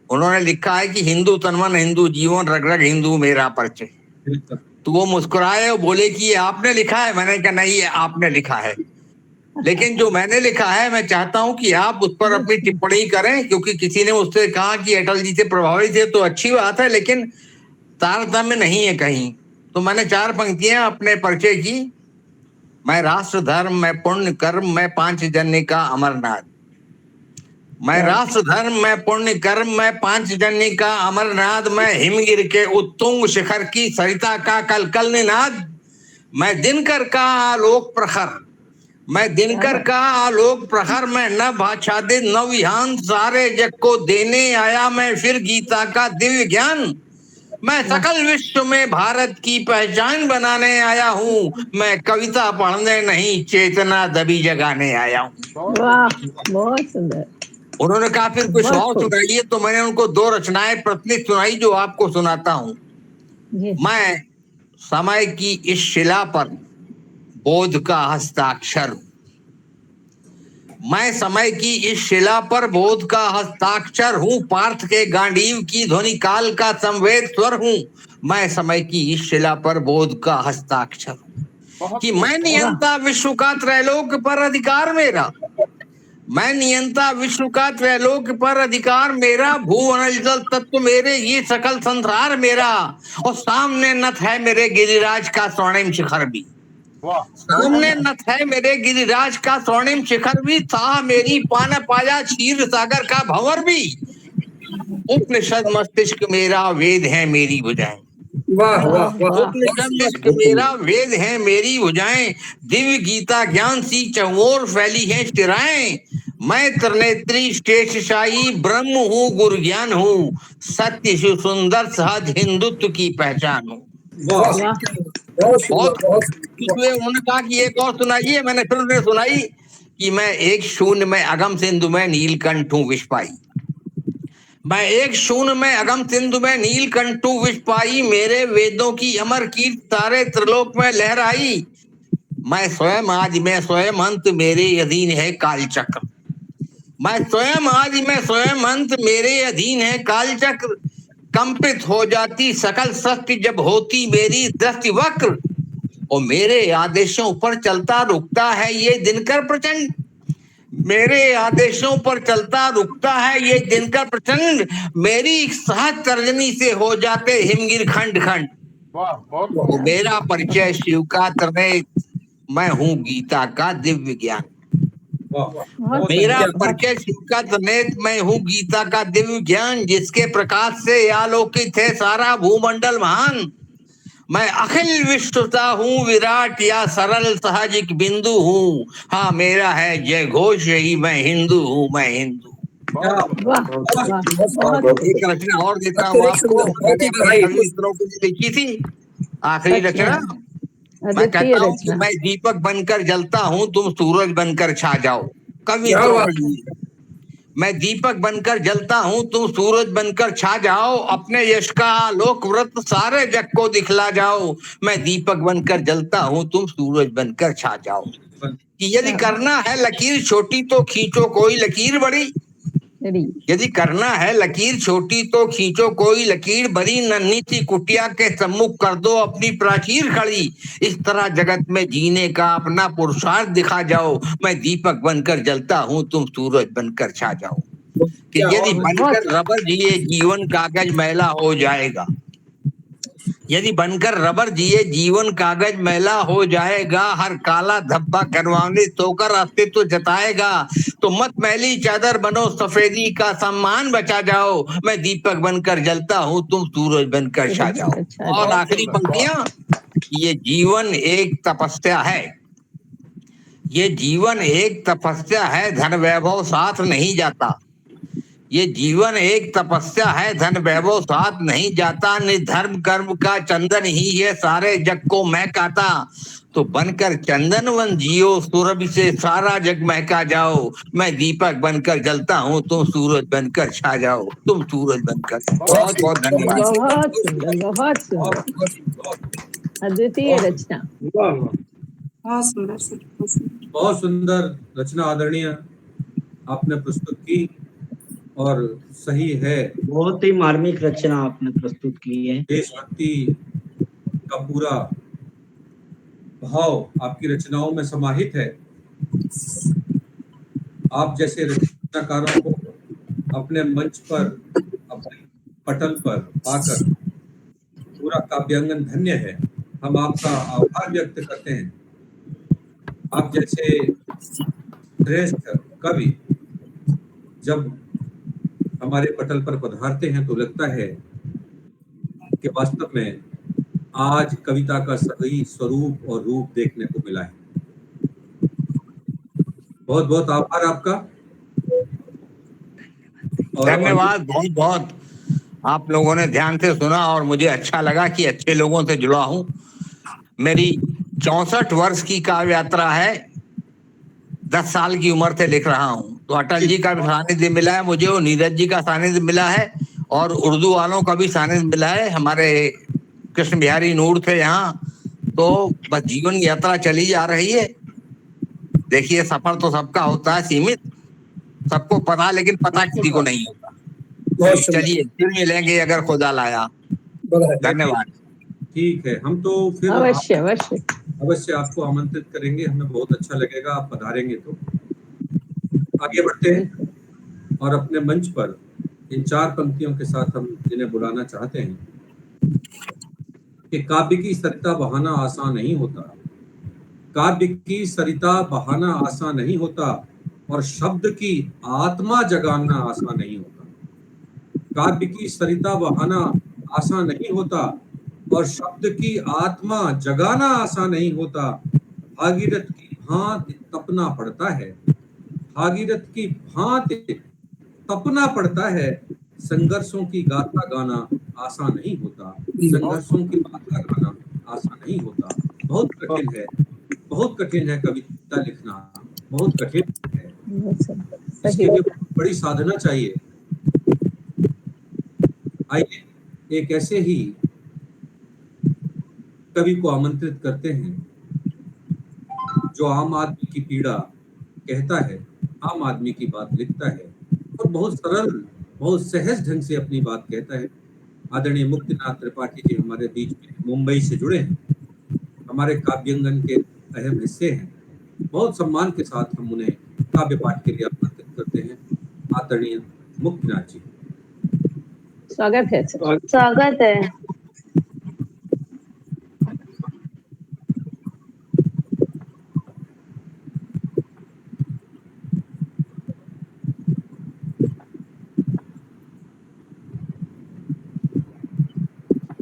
उन्होंने लिखा है कि हिंदू तन मन हिंदू जीवन रग रग हिंदू मेरा परिचय। तो वो मुस्कुराए और बोले कि ये आपने लिखा है। मैंने कहा नहीं, ये आपने लिखा है, लेकिन जो मैंने लिखा है मैं चाहता हूं कि आप उस पर अपनी टिप्पणी करें, क्योंकि किसी ने मुझसे कहा कि अटल जी से प्रभावित है, तो अच्छी बात है, लेकिन तारतम्य नहीं है कहीं। तो मैंने 4 पंक्तियां अपने परिचय की। मैं राष्ट्र धर्म, मैं पुण्य कर्म, मैं पांचजन्य का अमरनाथ। मैं राष्ट्र धर्म, मैं पुण्य कर्म, मैं पांचजन्य का अमरनाथ। मैं हिमगिर के उत्तुंग शिखर की सरिता का कलकल निनाद। मैं दिनकर का आलोक प्रखर, मैं दिनकर का आलोक प्रखर, मैं नभ आच्छादित नवविहान सारे जग को देने आया मैं फिर गीता का दिव्य ज्ञान। मैं सकल विश्व में भारत की पहचान बनाने आया हूँ। मैं कविता पढ़ने नहीं चेतना दबी जगाने आया हूँ। वाह, बहुत सुंदर। उन्होंने कहा फिर कुछ और सुनाइए। तो मैंने उनको 2 रचनाएं प्रतिनिधि सुनाई जो आपको सुनाता हूँ। मैं समय की इस शिला पर बोध का हस्ताक्षर हूं। मैं समय की इस शिला पर बोध का हस्ताक्षर हूं। पार्थ के गांडीव की ध्वनि काल का संवेद स्वर हूं। मैं समय की इस शिला पर बोध का हस्ताक्षर हूं कि मैं नियंता विश्व का त्रैलोक पर अधिकार मेरा। मैं नियंता विश्व का त्रैलोक पर अधिकार मेरा। भू अनल जल तत्व मेरे, ये सकल संसार मेरा। और सामने नथ है मेरे गिरिराज का स्वर्णिम शिखर भी। सामने नथ है मेरे गिरिराज का स्वर्णिम शिखर भी। था मेरी पान पाया क्षीर सागर का भंवर भी। उपनिषद मस्तिष्क मेरा, वेद है मेरी भुजाएं। वाह वाह वाह। उपनिषद मस्तिष्क मेरा, वेद है मेरी भुजाएं। दिव्य गीता ज्ञान सी चौओर फैली है शिराएं। मैं त्रिनेत्री शेषशाही ब्रह्म हूँ, गुरु ज्ञान हूँ। सत्य शिव सुंदर सहज हिंदुत्व की पहचान हूँ। उन्होंने कहा कि एक और सुनाइए। मैंने फिर उन्हें सुनाई कि मैं एक शून्य में अगम सिंधु में नीलकंठ हूँ विष पाई। मैं एक शून्य में अगम सिंधु में नीलकंठ हूँ विष पाई। मेरे वेदों की अमर कीर्ति सारे त्रिलोक में लहराई। मैं स्वयं आदि में स्वयं अंत, मेरे अधीन है कालचक्र। मैं स्वयं आदि में स्वयं अंत, मेरे अधीन है कालचक्र। कंपित हो जाती सकल सृष्टि जब होती मेरी दृष्टि वक्र। और मेरे आदेशों पर चलता रुकता है ये दिनकर प्रचंड। मेरे आदेशों पर चलता रुकता है ये दिनकर प्रचंड। मेरी सहज तर्जनी से हो जाते हिमगिर खंड खंड। वो मेरा परिचय शिव का त्रिनेत्र, मैं हूँ गीता का दिव्य ज्ञान। मेरा परिचय शिव का त्रिनेत्र, मैं हूँ गीता का दिव्य ज्ञान। जिसके प्रकाश से आलोकित है सारा भूमंडल महान। मैं अखिल विश्वता हूँ विराट या सरल सहज एक बिंदु हूँ। हाँ मेरा है जय घोष, यही मैं हिंदू हूँ, मैं हिंदू। एक रचना और देता हूँ आपको, लिखी थी आखिरी रचना। मैं कहता हूँ कि मैं दीपक बनकर जलता हूँ, तुम सूरज बनकर छा जाओ। कवि मैं दीपक बनकर जलता हूँ, तुम सूरज बनकर छा जाओ। अपने यश का आलोक व्रत सारे जग को दिखला जाओ। मैं दीपक बनकर जलता हूँ, तुम सूरज बनकर छा जाओ। कि यदि करना है लकीर छोटी तो खींचो कोई लकीर बड़ी। यदि करना है लकीर छोटी तो खींचो कोई लकीर बड़ी। नन्ही सी कुटिया के सम्मुख कर दो अपनी प्राचीर खड़ी। इस तरह जगत में जीने का अपना पुरुषार्थ दिखा जाओ। मैं दीपक बनकर जलता हूँ, तुम सूरज बनकर छा जाओ। कि यदि बनकर रबर जिए जीवन कागज मैला हो जाएगा। यदि बनकर रबर जिए जीवन कागज मैला हो जाएगा। हर काला धब्बा करवाने सोकर अस्तित्व जताएगा। तो मत मैली चादर बनो, सफेदी का सम्मान बचा जाओ। मैं दीपक बनकर जलता हूँ, तुम सूरज बनकर छा जाओ। और आखिरी पंक्तियां, ये जीवन एक तपस्या है। ये जीवन एक तपस्या है, धन वैभव साथ नहीं जाता। ये जीवन एक तपस्या है, धन वैभव साथ नहीं जाता। निधर्म कर्म का चंदन ही है सारे जग को महकाता। तो बनकर चंदनवन जियो, सुरभि से सारा जग महका जाओ। मैं दीपक बनकर जलता हूँ, तुम सूरज बनकर छा जाओ, तुम सूरज बनकर। बहुत बहुत धन्यवाद। बहुत सुंदर, बहुत सुंदर, अद्वितीय रचना। बहुत सुंदर सर, बहुत सुंदर। बहुत सुंदर रचना आदरणीय आपने प्रस्तुत की और सही है। बहुत ही मार्मिक रचना आपने प्रस्तुत की है। देशभक्ति का पूरा भाव आपकी रचनाओं में समाहित है। आप जैसे रचनाकारों को अपने मंच पर, अपने पटल पर पाकर पूरा काव्यांगन धन्य है। हम आपका आभार व्यक्त करते हैं। आप जैसे श्रेष्ठ कवि जब हमारे पटल पर पधारते हैं तो लगता है कि वास्तव में आज कविता का सही स्वरूप और रूप देखने को मिला है। बहुत बहुत आभार आपका। धन्यवाद बहुत बहुत। आप लोगों ने ध्यान से सुना और मुझे अच्छा लगा कि अच्छे लोगों से जुड़ा हूं। मेरी 64 वर्ष की काव्य यात्रा है। 10 साल की उम्र से लिख रहा हूं। तो अटल जी का भी सानिध्य मिला है मुझे, और नीरज जी का सानिध्य मिला है, और उर्दू वालों का भी सानिध्य मिला है। हमारे कृष्ण बिहारी नूर थे यहाँ। तो बस जीवन यात्रा चली जा रही है। देखिए, सफर तो सबका होता है, सीमित, सबको पता, लेकिन पता किसी को नहीं होता। चलिए फिर मिलेंगे अगर खुदा लाया। धन्यवाद। ठीक है, हम तो फिर अवश्य अवश्य अवश्य आपको आमंत्रित करेंगे। हमें बहुत अच्छा लगेगा आप पधारेंगे तो। आगे बढ़ते हैं और अपने मंच पर इन 4 पंक्तियों के साथ हम जिन्हें बुलाना चाहते हैं कि काव्य की सरिता बहाना आसान नहीं होता, काव्य की सरिता बहाना आसान नहीं होता, और शब्द की आत्मा जगाना आसान नहीं होता। काव्य की सरिता बहाना आसान नहीं होता और शब्द की आत्मा जगाना आसान नहीं होता। भागीरथ की भांति तपना पड़ता है, भागीरथ की भांति तपना पड़ता है। संघर्षों की गाथा गाना आसान नहीं होता, संघर्षों की गाथा गाना आसान नहीं होता। बहुत कठिन है, बहुत कठिन है कविता लिखना, बहुत कठिन है। इसके लिए बड़ी साधना चाहिए। आइए एक ऐसे ही कवि को आमंत्रित करते हैं जो आम आदमी की पीड़ा कहता है, आम आदमी की बात लिखता है और बहुत सरल, बहुत सहज ढंग से अपनी बात कहता है। आदरणीय मुक्तिनाथ त्रिपाठी जी हमारे बीच में मुंबई से जुड़े हैं, हमारे काव्यांगन के अहम हिस्से हैं। बहुत सम्मान के साथ हम उन्हें काव्य पाठ के लिए आमंत्रित करते हैं। आदरणीय मुक्तिनाथ जी, स्वागत है सर। स्वागत है।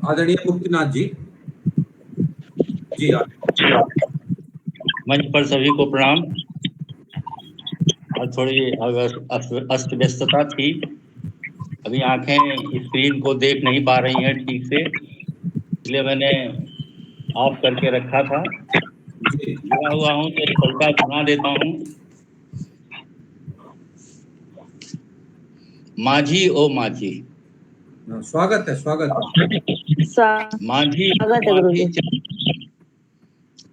आदरणीय मुक्तिनाथ जी, जी मंच पर सभी को प्रणाम। और थोड़ी अस्त व्यस्तता थी, अभी आंखें स्क्रीन को देख नहीं पा रही हैं ठीक से, इसलिए मैंने ऑफ करके रखा था। जुड़ा हुआ हूँ तो पलटा सुना देता हूँ। माझी ओ माझी। स्वागत है, स्वागत है। माझी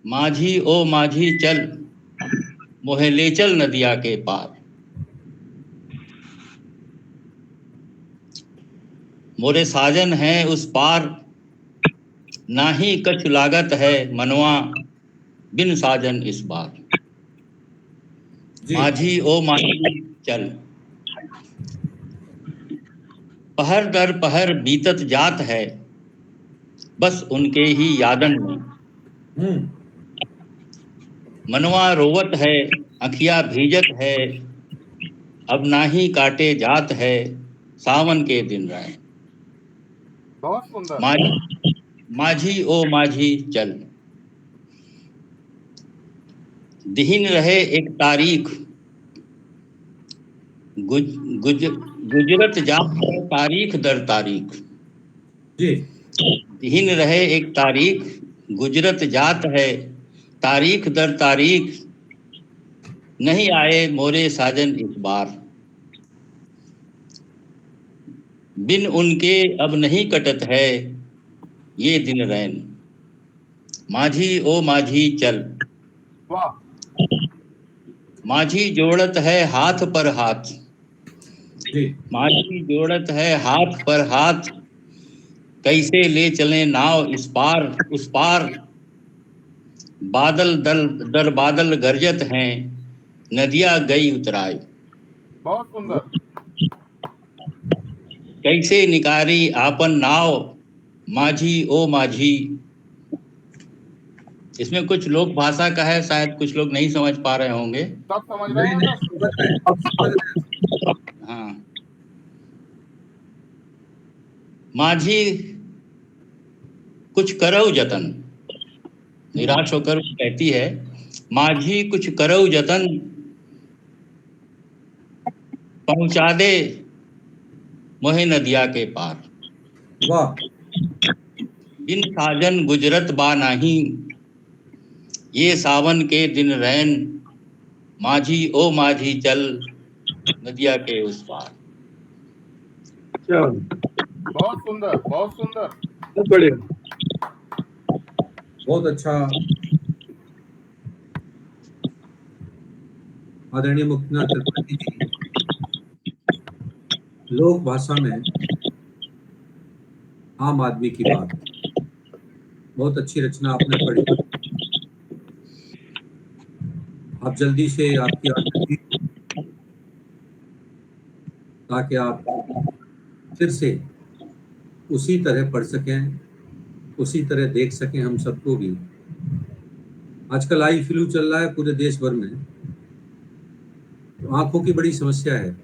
माझी ओ माझी चल, मोहे ले चल नदिया के पार। मोरे साजन है उस पार, ना ही कछ लागत है मनवा, बिन साजन इस बार। माझी ओ माझी चल। पहर दर पहर बीतत जात है, बस उनके ही यादन में। मनवा रोवत है, अखिया भीजत है, अब ना ही काटे जात है, सावन के दिन राय। बहुत सुंदर। माझी ओ माझी चल। दिहिन रहे एक तारीख, गुजरत जात है तारीख दर तारीख। जी। दिहिन रहे एक तारीख, गुजरत जात है तारीख दर तारीख नहीं आए मोरे साजन इस बार, बिन उनके अब नहीं कटत है ये दिन रैन, माझी ओ माझी चल। वाह। माझी जोड़त है हाथ पर हाथ, माझी जोड़त है हाथ पर हाथ, कैसे ले चले नाव इस पार उस पार, बादल दर बादल गरजत हैं, नदियां गई उतराई। बहुत सुंदर। कैसे निकारी आपन नाव, माझी ओ माझी। इसमें कुछ लोक भाषा का है, शायद कुछ लोग नहीं समझ पा रहे होंगे। सब समझ रहे हैं सर? हाँ, माझी कुछ करऊ जतन, निराश होकर कहती है, माझी कुछ करऊ जतन, पहुंचा दे मोहे नदिया के पार। वाह। बिन साजन गुजरत बा नाही, ये सावन के दिन रैन, माझी ओ माझी चल नदिया के उस पार। बहुत सुंदर, बहुत सुंदर, बहुत बढ़िया, बहुत अच्छा। आदरणीय मुक्तिनाथ त्रिपाठी जी लोक भाषा में आम आदमी की बात, बहुत अच्छी रचना आपने पढ़ी। आप जल्दी से आपकी आकृति, ताकि आप फिर से उसी तरह पढ़ सकें, उसी तरह देख सकें हम सबको भी। आजकल आई फ्लू चल रहा है पूरे देश भर में, तो आंखों की बड़ी समस्या है।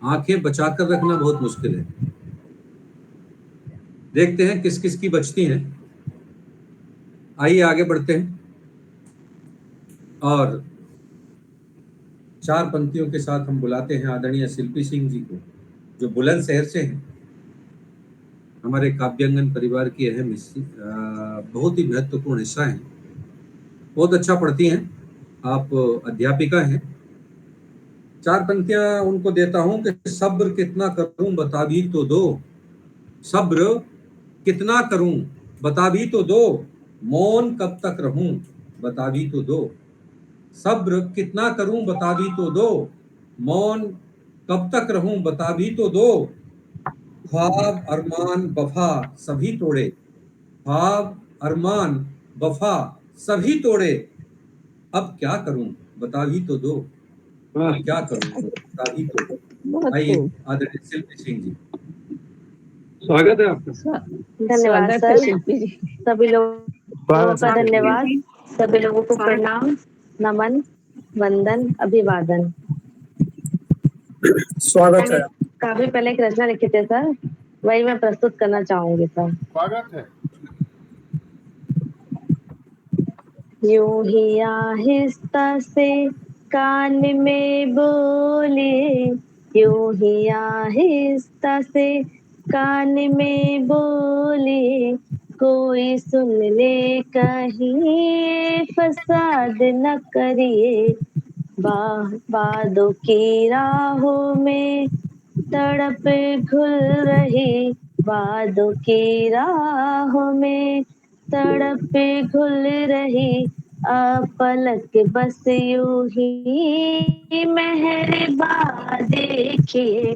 आंखें बचाकर रखना बहुत मुश्किल है। देखते हैं किस किस की बचती हैं। आइए आगे बढ़ते हैं और 4 पंक्तियों के साथ हम बुलाते हैं आदरणीय शिल्पी सिंह जी को, जो बुलंदशहर से हैं, हमारे काव्यांगन परिवार की अहम बहुत ही महत्वपूर्ण हिस्सा हैं। बहुत अच्छा पढ़ती हैं, आप अध्यापिका हैं। 4 पंक्तियां उनको देता हूं कि सब्र कितना करूं बता भी तो दो, सब्र कितना करूं बता भी तो दो, मौन कब तक रहूं बता भी तो दो, सब्र कितना करूं बता भी तो दो, मौन कब तक रहूं बता भी तो दो, ख्वाब अरमान वफा सभी तोड़े, ख्वाब अरमान वफा सभी तोड़े, अब क्या करूं बता भी तो दो, क्या करूं बता भी तो दो। आइए आदरणीय शिल्पी सिंह जी, स्वागत है आपका। धन्यवाद सर, सभी लोगों का धन्यवाद, सभी लोगों को प्रणाम, नमन, वंदन, अभिवादन। स्वागत है। काफी पहले एक रचना लिखी थी सर, वही मैं प्रस्तुत करना चाहूंगी सर। स्वागत है। यूं ही आहिस्ता से कान में बोले, यूं ही आहिस्ता से कान में बोले, कोई सुन ले कहीं फसाद न करिए, बादों की राहों में तड़प घुल रही, बादों की राहों में तड़प घुल रही, पलक बस यूं ही मेहरबा देखिए,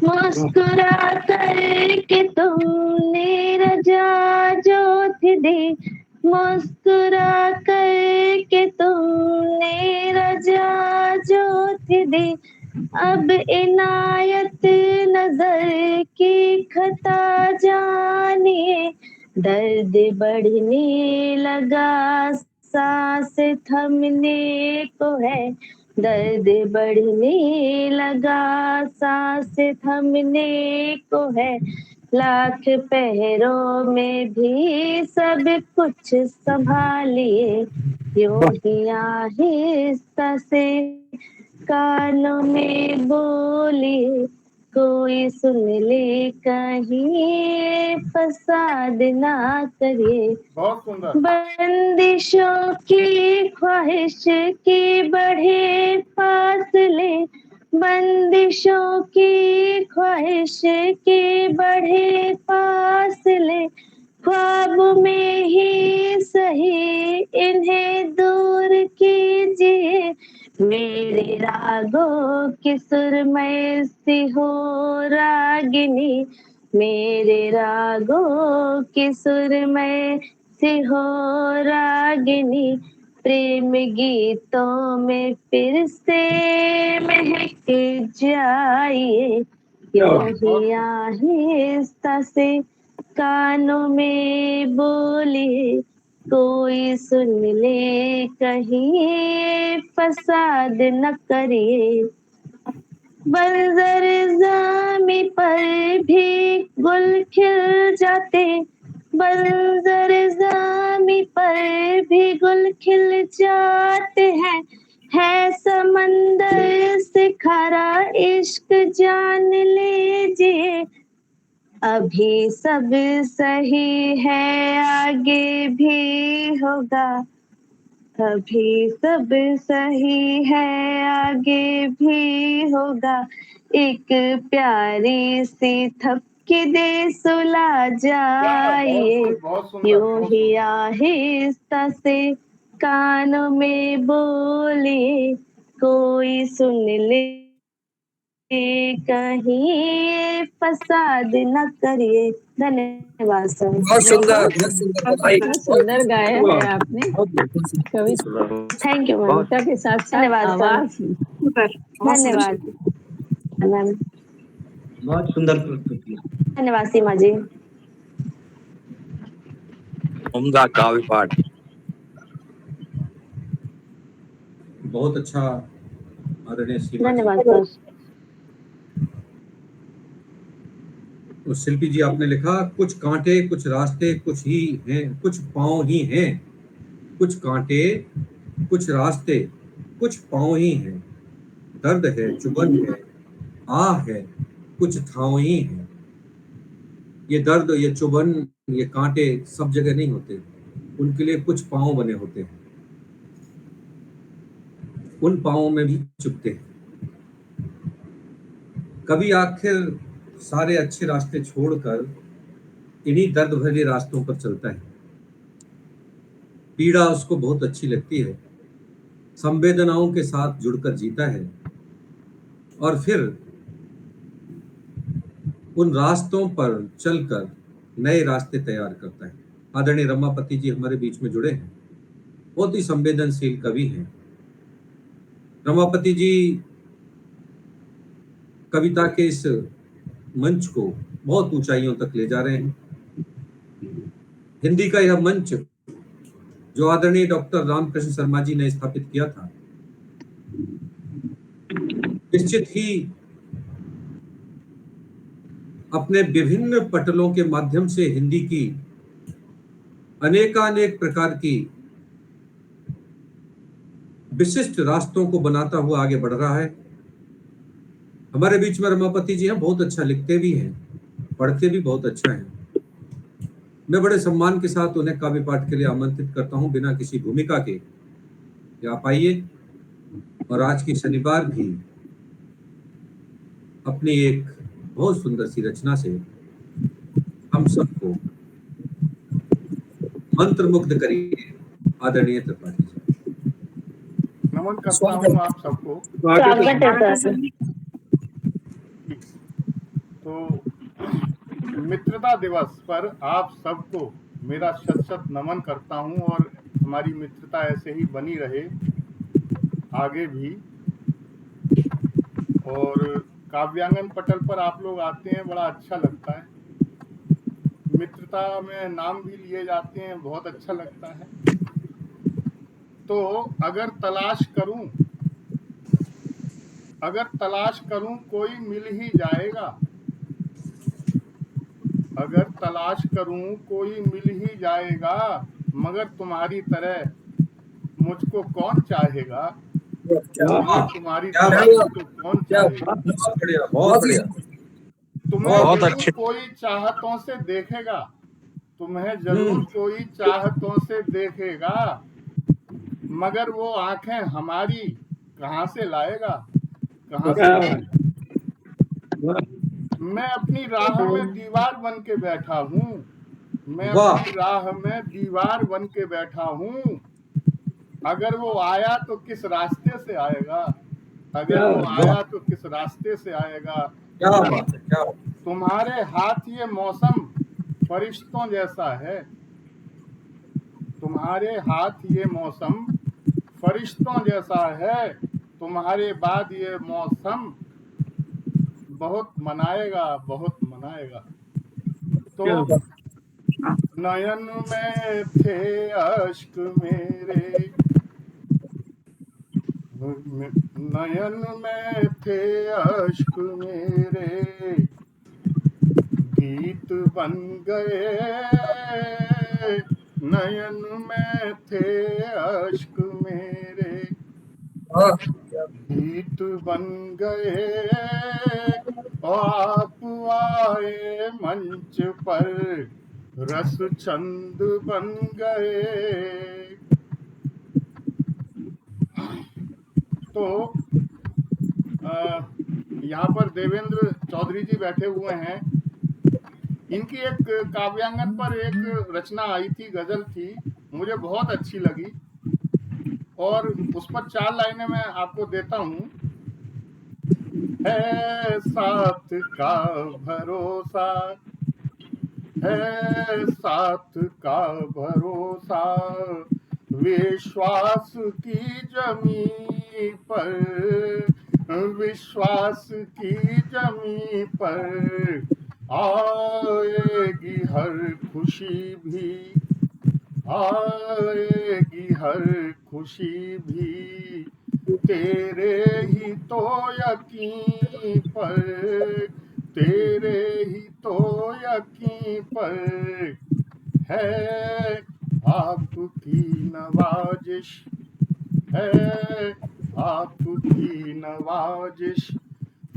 मुस्कुरा करके तुमने रजा जो दी, मुस्कुरा करके तुमने रजा जो दी, अब इनायत नजर की खता जानिए, दर्द बढ़ने लगा सांस थमने को है, दर्द बढ़ने लगा सांस थमने को है, लाख पहरों में भी सब कुछ संभालिए, यूं ही आहिस्ता से कानों में बोलिए, कोई सुन ले कहीं फसाद ना करे। बहुत सुंदर। बंदिशों की ख्वाहिश की बढ़े फासले, बंदिशों की ख्वाहिश की बढ़े फासले, ख्वाब में ही सही इन्हें दूर कीजिए। मेरे रागों की सुरमय सी हो रागिनी, मेरे रागों की सुरमय सी हो रागिनी, प्रेम गीतों में फिर से महक जाइए। यूं ही आहिस्ता से कानों में बोलिए, कोई सुन ले कहीं फसाद न करिए। बंजर ज़मीं पर भी गुल खिल जाते, बंजर ज़मीं पर भी गुल खिल जाते हैं। है समंदर से खारा इश्क जान लीजिए। अभी सब सही है आगे भी होगा, अभी सब सही है आगे भी होगा। एक प्यारी सी थपकी दे सुला जाइए। यूं ही आहिस्ता से कानों में बोलिए, कोई सुन ले कहीं फसाद न करिए। धन्यवाद सर। बहुत सुंदर, बहुत सुंदर भाई, बहुत सुंदर गाया है आपने कवि, थैंक यू मैम। कविता के साथ साथ धन्यवाद सर। आवाज। धन्यवाद मैम। बहुत सुंदर प्रस्तुति। धन्यवाद सीमा जी। उम्दा काव्य पाठ। बहुत अच्छा आदरणीय सीमा जी। धन्यवाद सर। तो शिल्पी जी आपने लिखा, कुछ कांटे कुछ रास्ते कुछ ही हैं, कुछ पांव ही हैं। कुछ कांटे कुछ रास्ते कुछ पांव ही हैं। दर्द है, चुभन है, आह है, कुछ ठाव ही हैं। ये दर्द, ये चुभन, ये कांटे सब जगह नहीं होते, उनके लिए कुछ पांव बने होते हैं। उन पांवों में भी चुभते हैं। कभी आखिर सारे अच्छे रास्ते छोड़कर इन्हीं दर्द भरे रास्तों पर चलता है। पीड़ा उसको बहुत अच्छी लगती है, संवेदनाओं के साथ जुड़कर जीता है और फिर उन रास्तों पर चलकर नए रास्ते तैयार करता है। आदरणीय रमापति जी हमारे बीच में जुड़े हैं, बहुत ही संवेदनशील कवि हैं। रमापति जी कविता के इस मंच को बहुत ऊंचाइयों तक ले जा रहे हैं। हिंदी का यह मंच जो आदरणीय डॉक्टर रामकृष्ण शर्मा जी ने स्थापित किया था, निश्चित ही अपने विभिन्न पटलों के माध्यम से हिंदी की अनेकानेक प्रकार की विशिष्ट रास्तों को बनाता हुआ आगे बढ़ रहा है। हमारे बीच में रमापति जी हैं, बहुत अच्छा लिखते भी हैं, पढ़ते भी बहुत अच्छा हैं। मैं बड़े सम्मान के साथ उन्हें काव्य पाठ के लिए आमंत्रित करता हूं, बिना किसी भूमिका के कि आप आइए और आज की शनिवार भी अपनी एक बहुत सुंदर सी रचना से हम सबको मंत्रमुग्ध करिए। आदरणीय त्रिपाठी जी, नमन करता हूँ आप सबको। स्वागत है सर। तो मित्रता दिवस पर आप सबको मेरा शत शत नमन करता हूँ और हमारी मित्रता ऐसे ही बनी रहे आगे भी। और काव्यांगन पटल पर आप लोग आते हैं, बड़ा अच्छा लगता है। मित्रता में नाम भी लिए जाते हैं, बहुत अच्छा लगता है। तो अगर तलाश करूं कोई मिल ही जाएगा, अगर तलाश करूं कोई मिल ही जाएगा, मगर तुम्हारी तरह मुझको कौन चाहेगा, तुम्हारी तरह मुझको कौन चाहेगा। बहुत बढ़िया, बहुत बढ़िया। तुम्हें बहुत जरूर अच्छे। कोई चाहतों से देखेगा, तुम्हें जरूर कोई चाहतों से देखेगा, मगर वो आंखें हमारी कहाँ से लाएगा, कहाँ से लाएगा। मैं अपनी राह में दीवार बन के बैठा हूँ, मैं वाह। अपनी राह में दीवार बन के बैठा हूँ। अगर वो आया तो किस रास्ते से आएगा, अगर वो आया तो किस रास्ते से आएगा। क्या बात है, क्या बात है। तुम्हारे हाथ ये मौसम फरिश्तों जैसा है, तुम्हारे हाथ ये मौसम फरिश्तों जैसा है, तुम्हारे बाद ये मौसम बहुत मनाएगा, बहुत मनाएगा। तो नयन में थे अश्क मेरे, नयन में थे अश्क मेरे, गीत बन गए। नयन में थे अश्क मेरे, गीत बन गए। आप आए मंच पर, रस छंद बन गए। तो यहाँ पर देवेंद्र चौधरी जी बैठे हुए हैं। इनकी एक काव्यांगन पर एक रचना आई थी, गजल थी, मुझे बहुत अच्छी लगी और उस पर 4 लाइनें मैं आपको देता हूँ। है साथ का भरोसा, है साथ का भरोसा, विश्वास की जमी पर, विश्वास की जमी पर आएगी हर खुशी भी, आएगी हर खुशी भी, तेरे ही तो यकीन पर, तेरे ही तो यकीन पर है आपकी नवाजिश, है आपकी नवाजिश,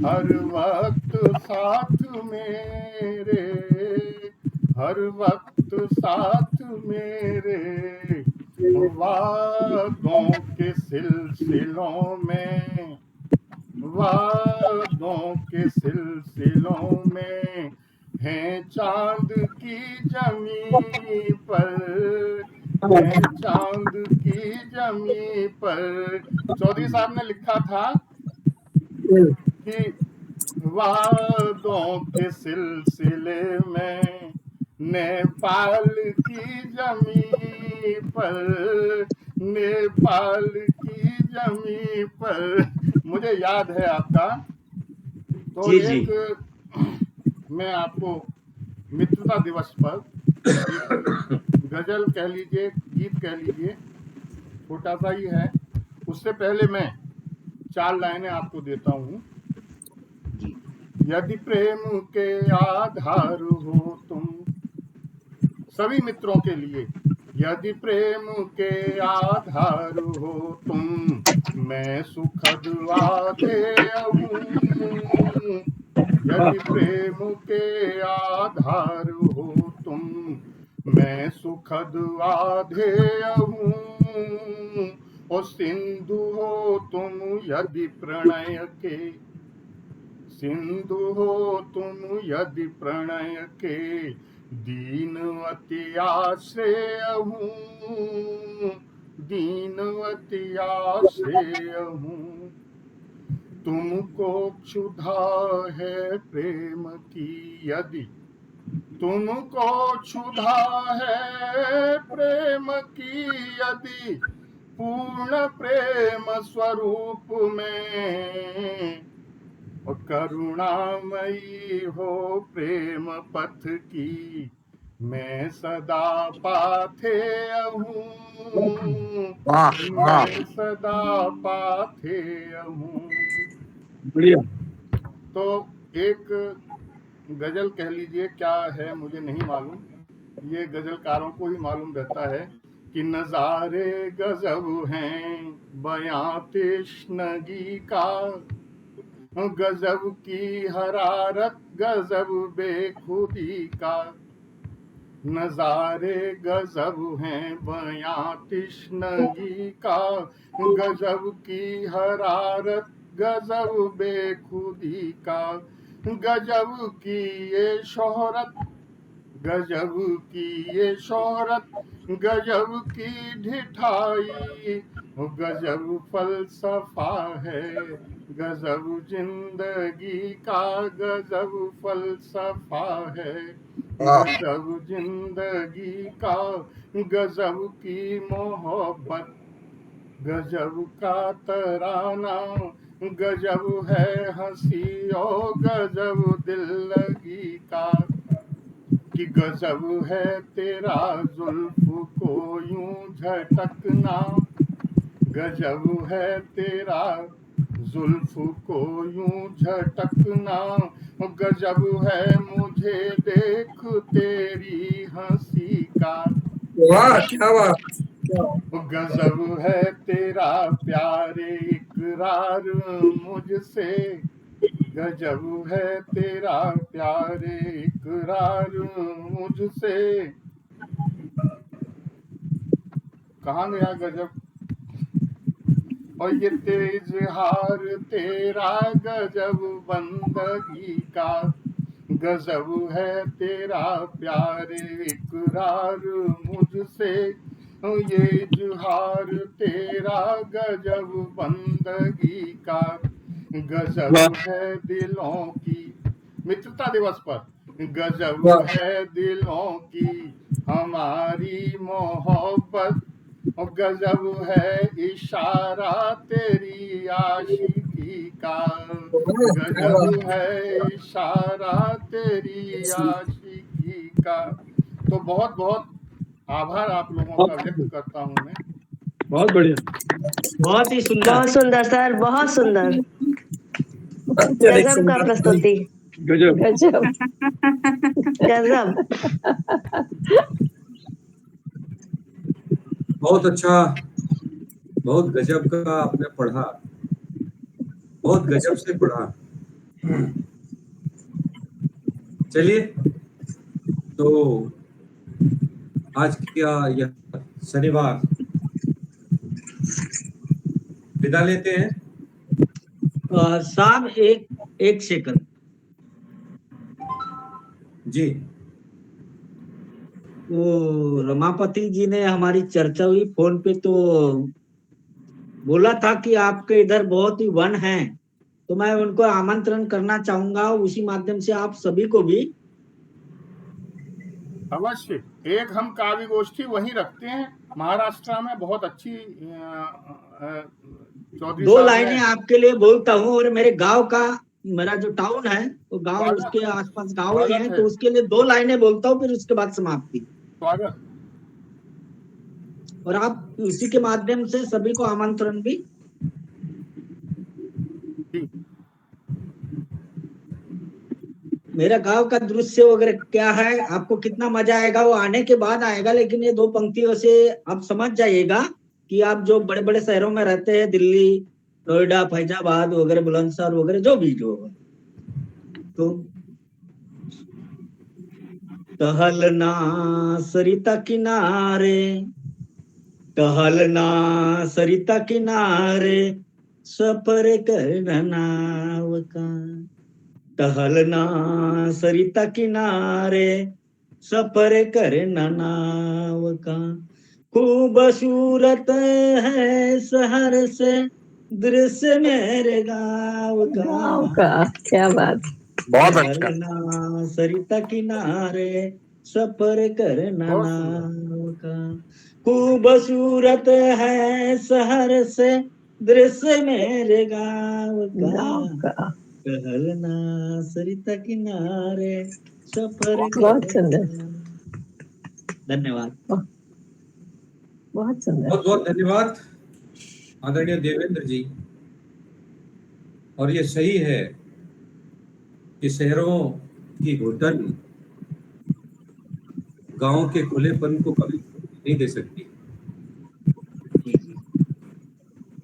हर वक्त साथ मेरे, हर वक्त साथ मेरे, वादों के सिलसिलों में, वादों के सिलसिलों में, हैं चांद की जमी पर, हैं चांद की जमी पर। चौधरी साहब ने लिखा था कि वादों के सिलसिले में, नेपाल की जमी पर, नेपाल की जमी पर। मुझे याद है आपका, तो जी, एक मैं आपको मित्रता दिवस पर गजल कह लीजिए, गीत कह लीजिए, छोटा सा ही है। उससे पहले मैं 4 लाइनें आपको देता हूँ। यदि प्रेम के आधार हो तुम, सभी मित्रों के लिए, यदि प्रेम के आधार हो तुम, मैं सुखद वादेय हूँ। यदि प्रेम के आधार हो तुम, मैं सुखद वादेय हूँ। और सिंधु हो तुम यदि प्रणय के, सिंधु हो तुम यदि प्रणय के, दीनवती आश्रय हूँ, दीनवती आश्रय हूँ। तुमको क्षुधा है प्रेम की यदि, तुमको क्षुधा है प्रेम की यदि, पूर्ण प्रेम स्वरूप में, और करुणामयी हो प्रेम पथ की, मैं सदा पाथेय हूँ, मैं सदा पाथेय हूँ। बढ़िया। तो एक गजल कह लीजिए, क्या है मुझे नहीं मालूम, ये गजलकारों को ही मालूम रहता है कि नजारे गजब हैं बयां तश्नगी का, गजब की हरारत गजब बेखुदी का, नजारे गजब हैं बयां तिश्नगी का। गजब की हरारत गजब बेखुदी का, गजब की ये शोहरत, गजब की ये शोहरत, गजब की ढिठाई, गजब फलसफा है गजब जिंदगी का, गजब फलसफा है गजब जिंदगी का। गजब की मोहब्बत गजब का तराना, गजब है हंसी और गजब दिल लगी का, कि गजब है तेरा जुल्फ को यूं झटकना, गजब है तेरा जुल्फ को यूं झटकना, गजब है मुझे देख तेरी हंसी का। वाह क्या बात। गजब है तेरा प्यारे इकरार मुझसे, गजब है तेरा प्यारे इकरार मुझसे। कहाँ गया गजब। और ये तेज हार तेरा गजब बंदगी का, गजब है तेरा प्यारे इकरार मुझसे। ये इजहार तेरा गजब बंदगी का, गजब है दिलों की मित्रता दिवस पर, गजब है दिलों की हमारी मोहब्बत, और गजब है इशारा तेरी आशिकी का, गजब है इशारा तेरी आशिकी का। तो बहुत बहुत आभार आप लोगों का व्यक्त करता हूँ मैं। बहुत बढ़िया, बहुत ही सुंदर, बहुत सुंदर सर, बहुत सुंदर, गजब का प्रस्तुति, गजब गजब। गजब। बहुत अच्छा, बहुत गजब का आपने पढ़ा, बहुत गजब से पढ़ा। चलिए तो आज क्या यह शनिवार विदा लेते हैं। साहब एक सेकंड जी। वो रमापति जी ने हमारी चर्चा हुई फोन पे, तो बोला था कि आपके इधर बहुत ही वन हैं, तो मैं उनको आमंत्रण करना चाहूंगा उसी माध्यम से आप सभी को भी। अवश्य, एक हम काव्य गोष्ठी वहीं रखते हैं महाराष्ट्र में, बहुत अच्छी चौधरी दो साहब लाइनें आपके लिए बोलता हूँ, और मेरे गांव का, मेरा जो टाउन है वो गांव, उसके आसपास गांव ही है, तो उसके लिए 2 लाइनें बोलता हूँ, फिर उसके बाद समाप्ति। स्वागत। और आप उसी के माध्यम से सभी को आमंत्रण भी। मेरा गांव का दृश्य वगैरह क्या है, आपको कितना मजा आएगा वो आने के बाद आएगा, लेकिन ये 2 पंक्तियों से आप समझ जाइएगा कि आप जो बड़े बड़े शहरों में रहते हैं, दिल्ली, नोएडा, फैजाबाद वगैरह, बुलंदशहर वगैरह, जो भी जो तो टहलना सरिता किनारे, टहलना सरिता किनारे, सफर करना नाव का, टहलना सरिता किनारे, सफर करना नाव का, खूबसूरत है शहर से दृश्य मेरे गाँव का। क्या बात, बहुत अच्छा। टहलना सरिता किनारे, सफर करना नाव का, खूबसूरत है शहर से दृश्य मेरे गाँव का, टहलना सरिता किनारे, सफर। बहुत सुंदर, धन्यवाद, बहुत सुंदर, बहुत बहुत धन्यवाद आदरणीय देवेंद्र जी। और ये सही है कि शहरों की घुटन गांव के खुलेपन को कभी नहीं दे सकती।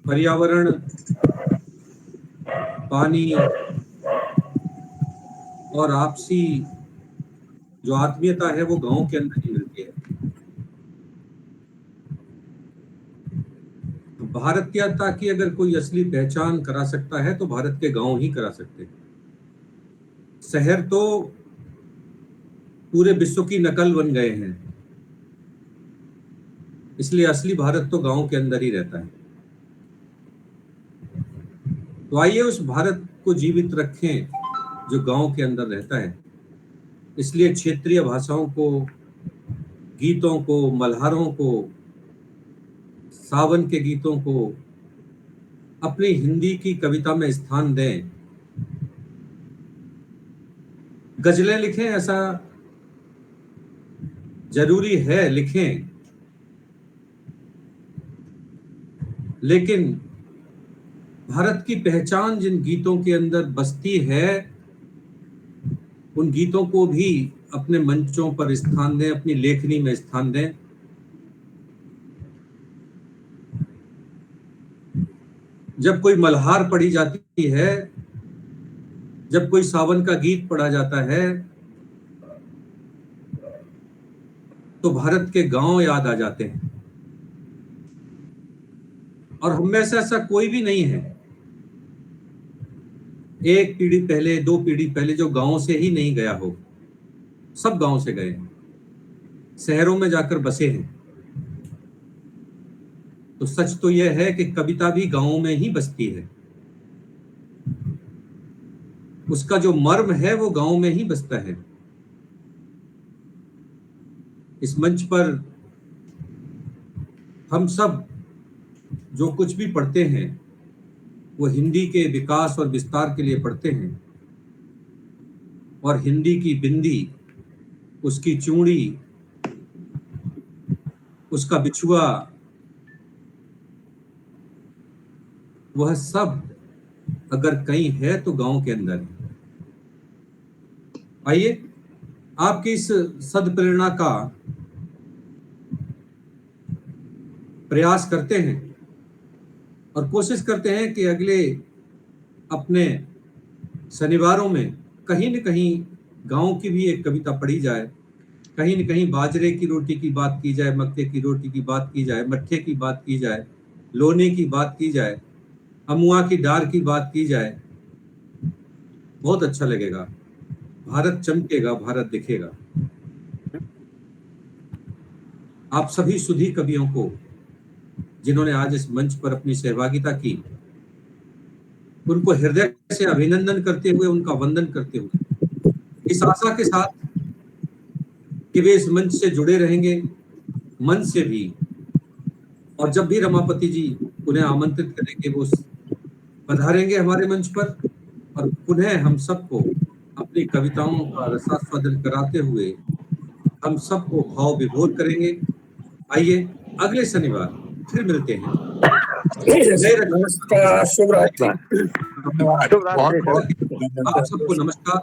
पर्यावरण पानी और आपसी जो आत्मीयता है वो गांव के अंदर ही मिलती है। भारतीयता की अगर कोई असली पहचान करा सकता है तो भारत के गांव ही करा सकते हैं। शहर तो पूरे विश्व की नकल बन गए हैं, इसलिए असली भारत तो गांव के अंदर ही रहता है। तो आइए उस भारत को जीवित रखें जो गांव के अंदर रहता है। इसलिए क्षेत्रीय भाषाओं को, गीतों को, मल्हारों को, सावन के गीतों को अपनी हिंदी की कविता में स्थान दें। गजलें लिखें, ऐसा जरूरी है, लिखें, लेकिन भारत की पहचान जिन गीतों के अंदर बसती है उन गीतों को भी अपने मंचों पर स्थान दें, अपनी लेखनी में स्थान दें। जब कोई मल्हार पढ़ी जाती है, जब कोई सावन का गीत पढ़ा जाता है, तो भारत के गांव याद आ जाते हैं। और हम में से ऐसा कोई भी नहीं है, एक पीढ़ी पहले, 2 पीढ़ी पहले, जो गांव से ही नहीं गया हो। सब गांव से गए हैं, शहरों में जाकर बसे हैं। तो सच तो यह है कि कविता भी गांवों में ही बसती है, उसका जो मर्म है वो गांव में ही बसता है। इस मंच पर हम सब जो कुछ भी पढ़ते हैं वो हिंदी के विकास और विस्तार के लिए पढ़ते हैं। और हिंदी की बिंदी, उसकी चूड़ी, उसका बिछुआ, वह सब अगर कहीं है तो गांव के अंदर है। आइए आपकी इस सद्प्रेरणा का प्रयास करते हैं और कोशिश करते हैं कि अगले अपने शनिवारों में कहीं न कहीं गांव की भी एक कविता पढ़ी जाए, कहीं न कहीं बाजरे की रोटी की बात की जाए, मक्के की रोटी की बात की जाए, मट्ठे की बात की जाए, लोने की बात की जाए, अमुआ की डार की बात की जाए। बहुत अच्छा लगेगा, भारत चमकेगा, भारत दिखेगा। आप सभी सुधी कवियों को जिन्होंने आज इस मंच पर अपनी सहभागिता की, उनको हृदय से अभिनंदन करते हुए, उनका वंदन करते हुए, इस आशा के साथ कि वे इस मंच से जुड़े रहेंगे, मन से भी, और जब भी रमापति जी उन्हें आमंत्रित करेंगे वो पधारेंगे हमारे मंच पर और पुनः हम सबको अपनी कविताओं का रसास्वादन कराते हुए हम सबको भाव विभोर करेंगे। आइए अगले शनिवार फिर मिलते हैं। नमस्कार, शुभ रात्रि। बहुत बहुत आप सबको नमस्कार।